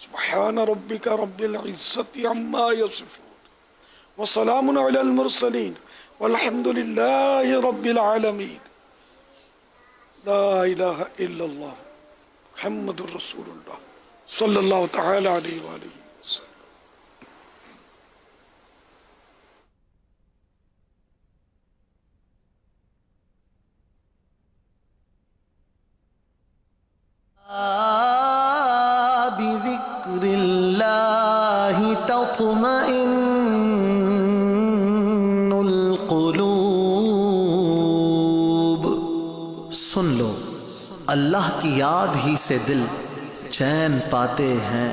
سبحان ربک رب العزت عما یصفون وسلام علی المرسلین والحمد للہ رب العالمین لا الہ الا اللہ محمد الرسول اللہ صلی اللہ تعالی علیہ وآلہ وسلم.
بذكر الله تطمئن القلوب.
سن لو اللہ کی یاد ہی سے دل چین پاتے ہیں.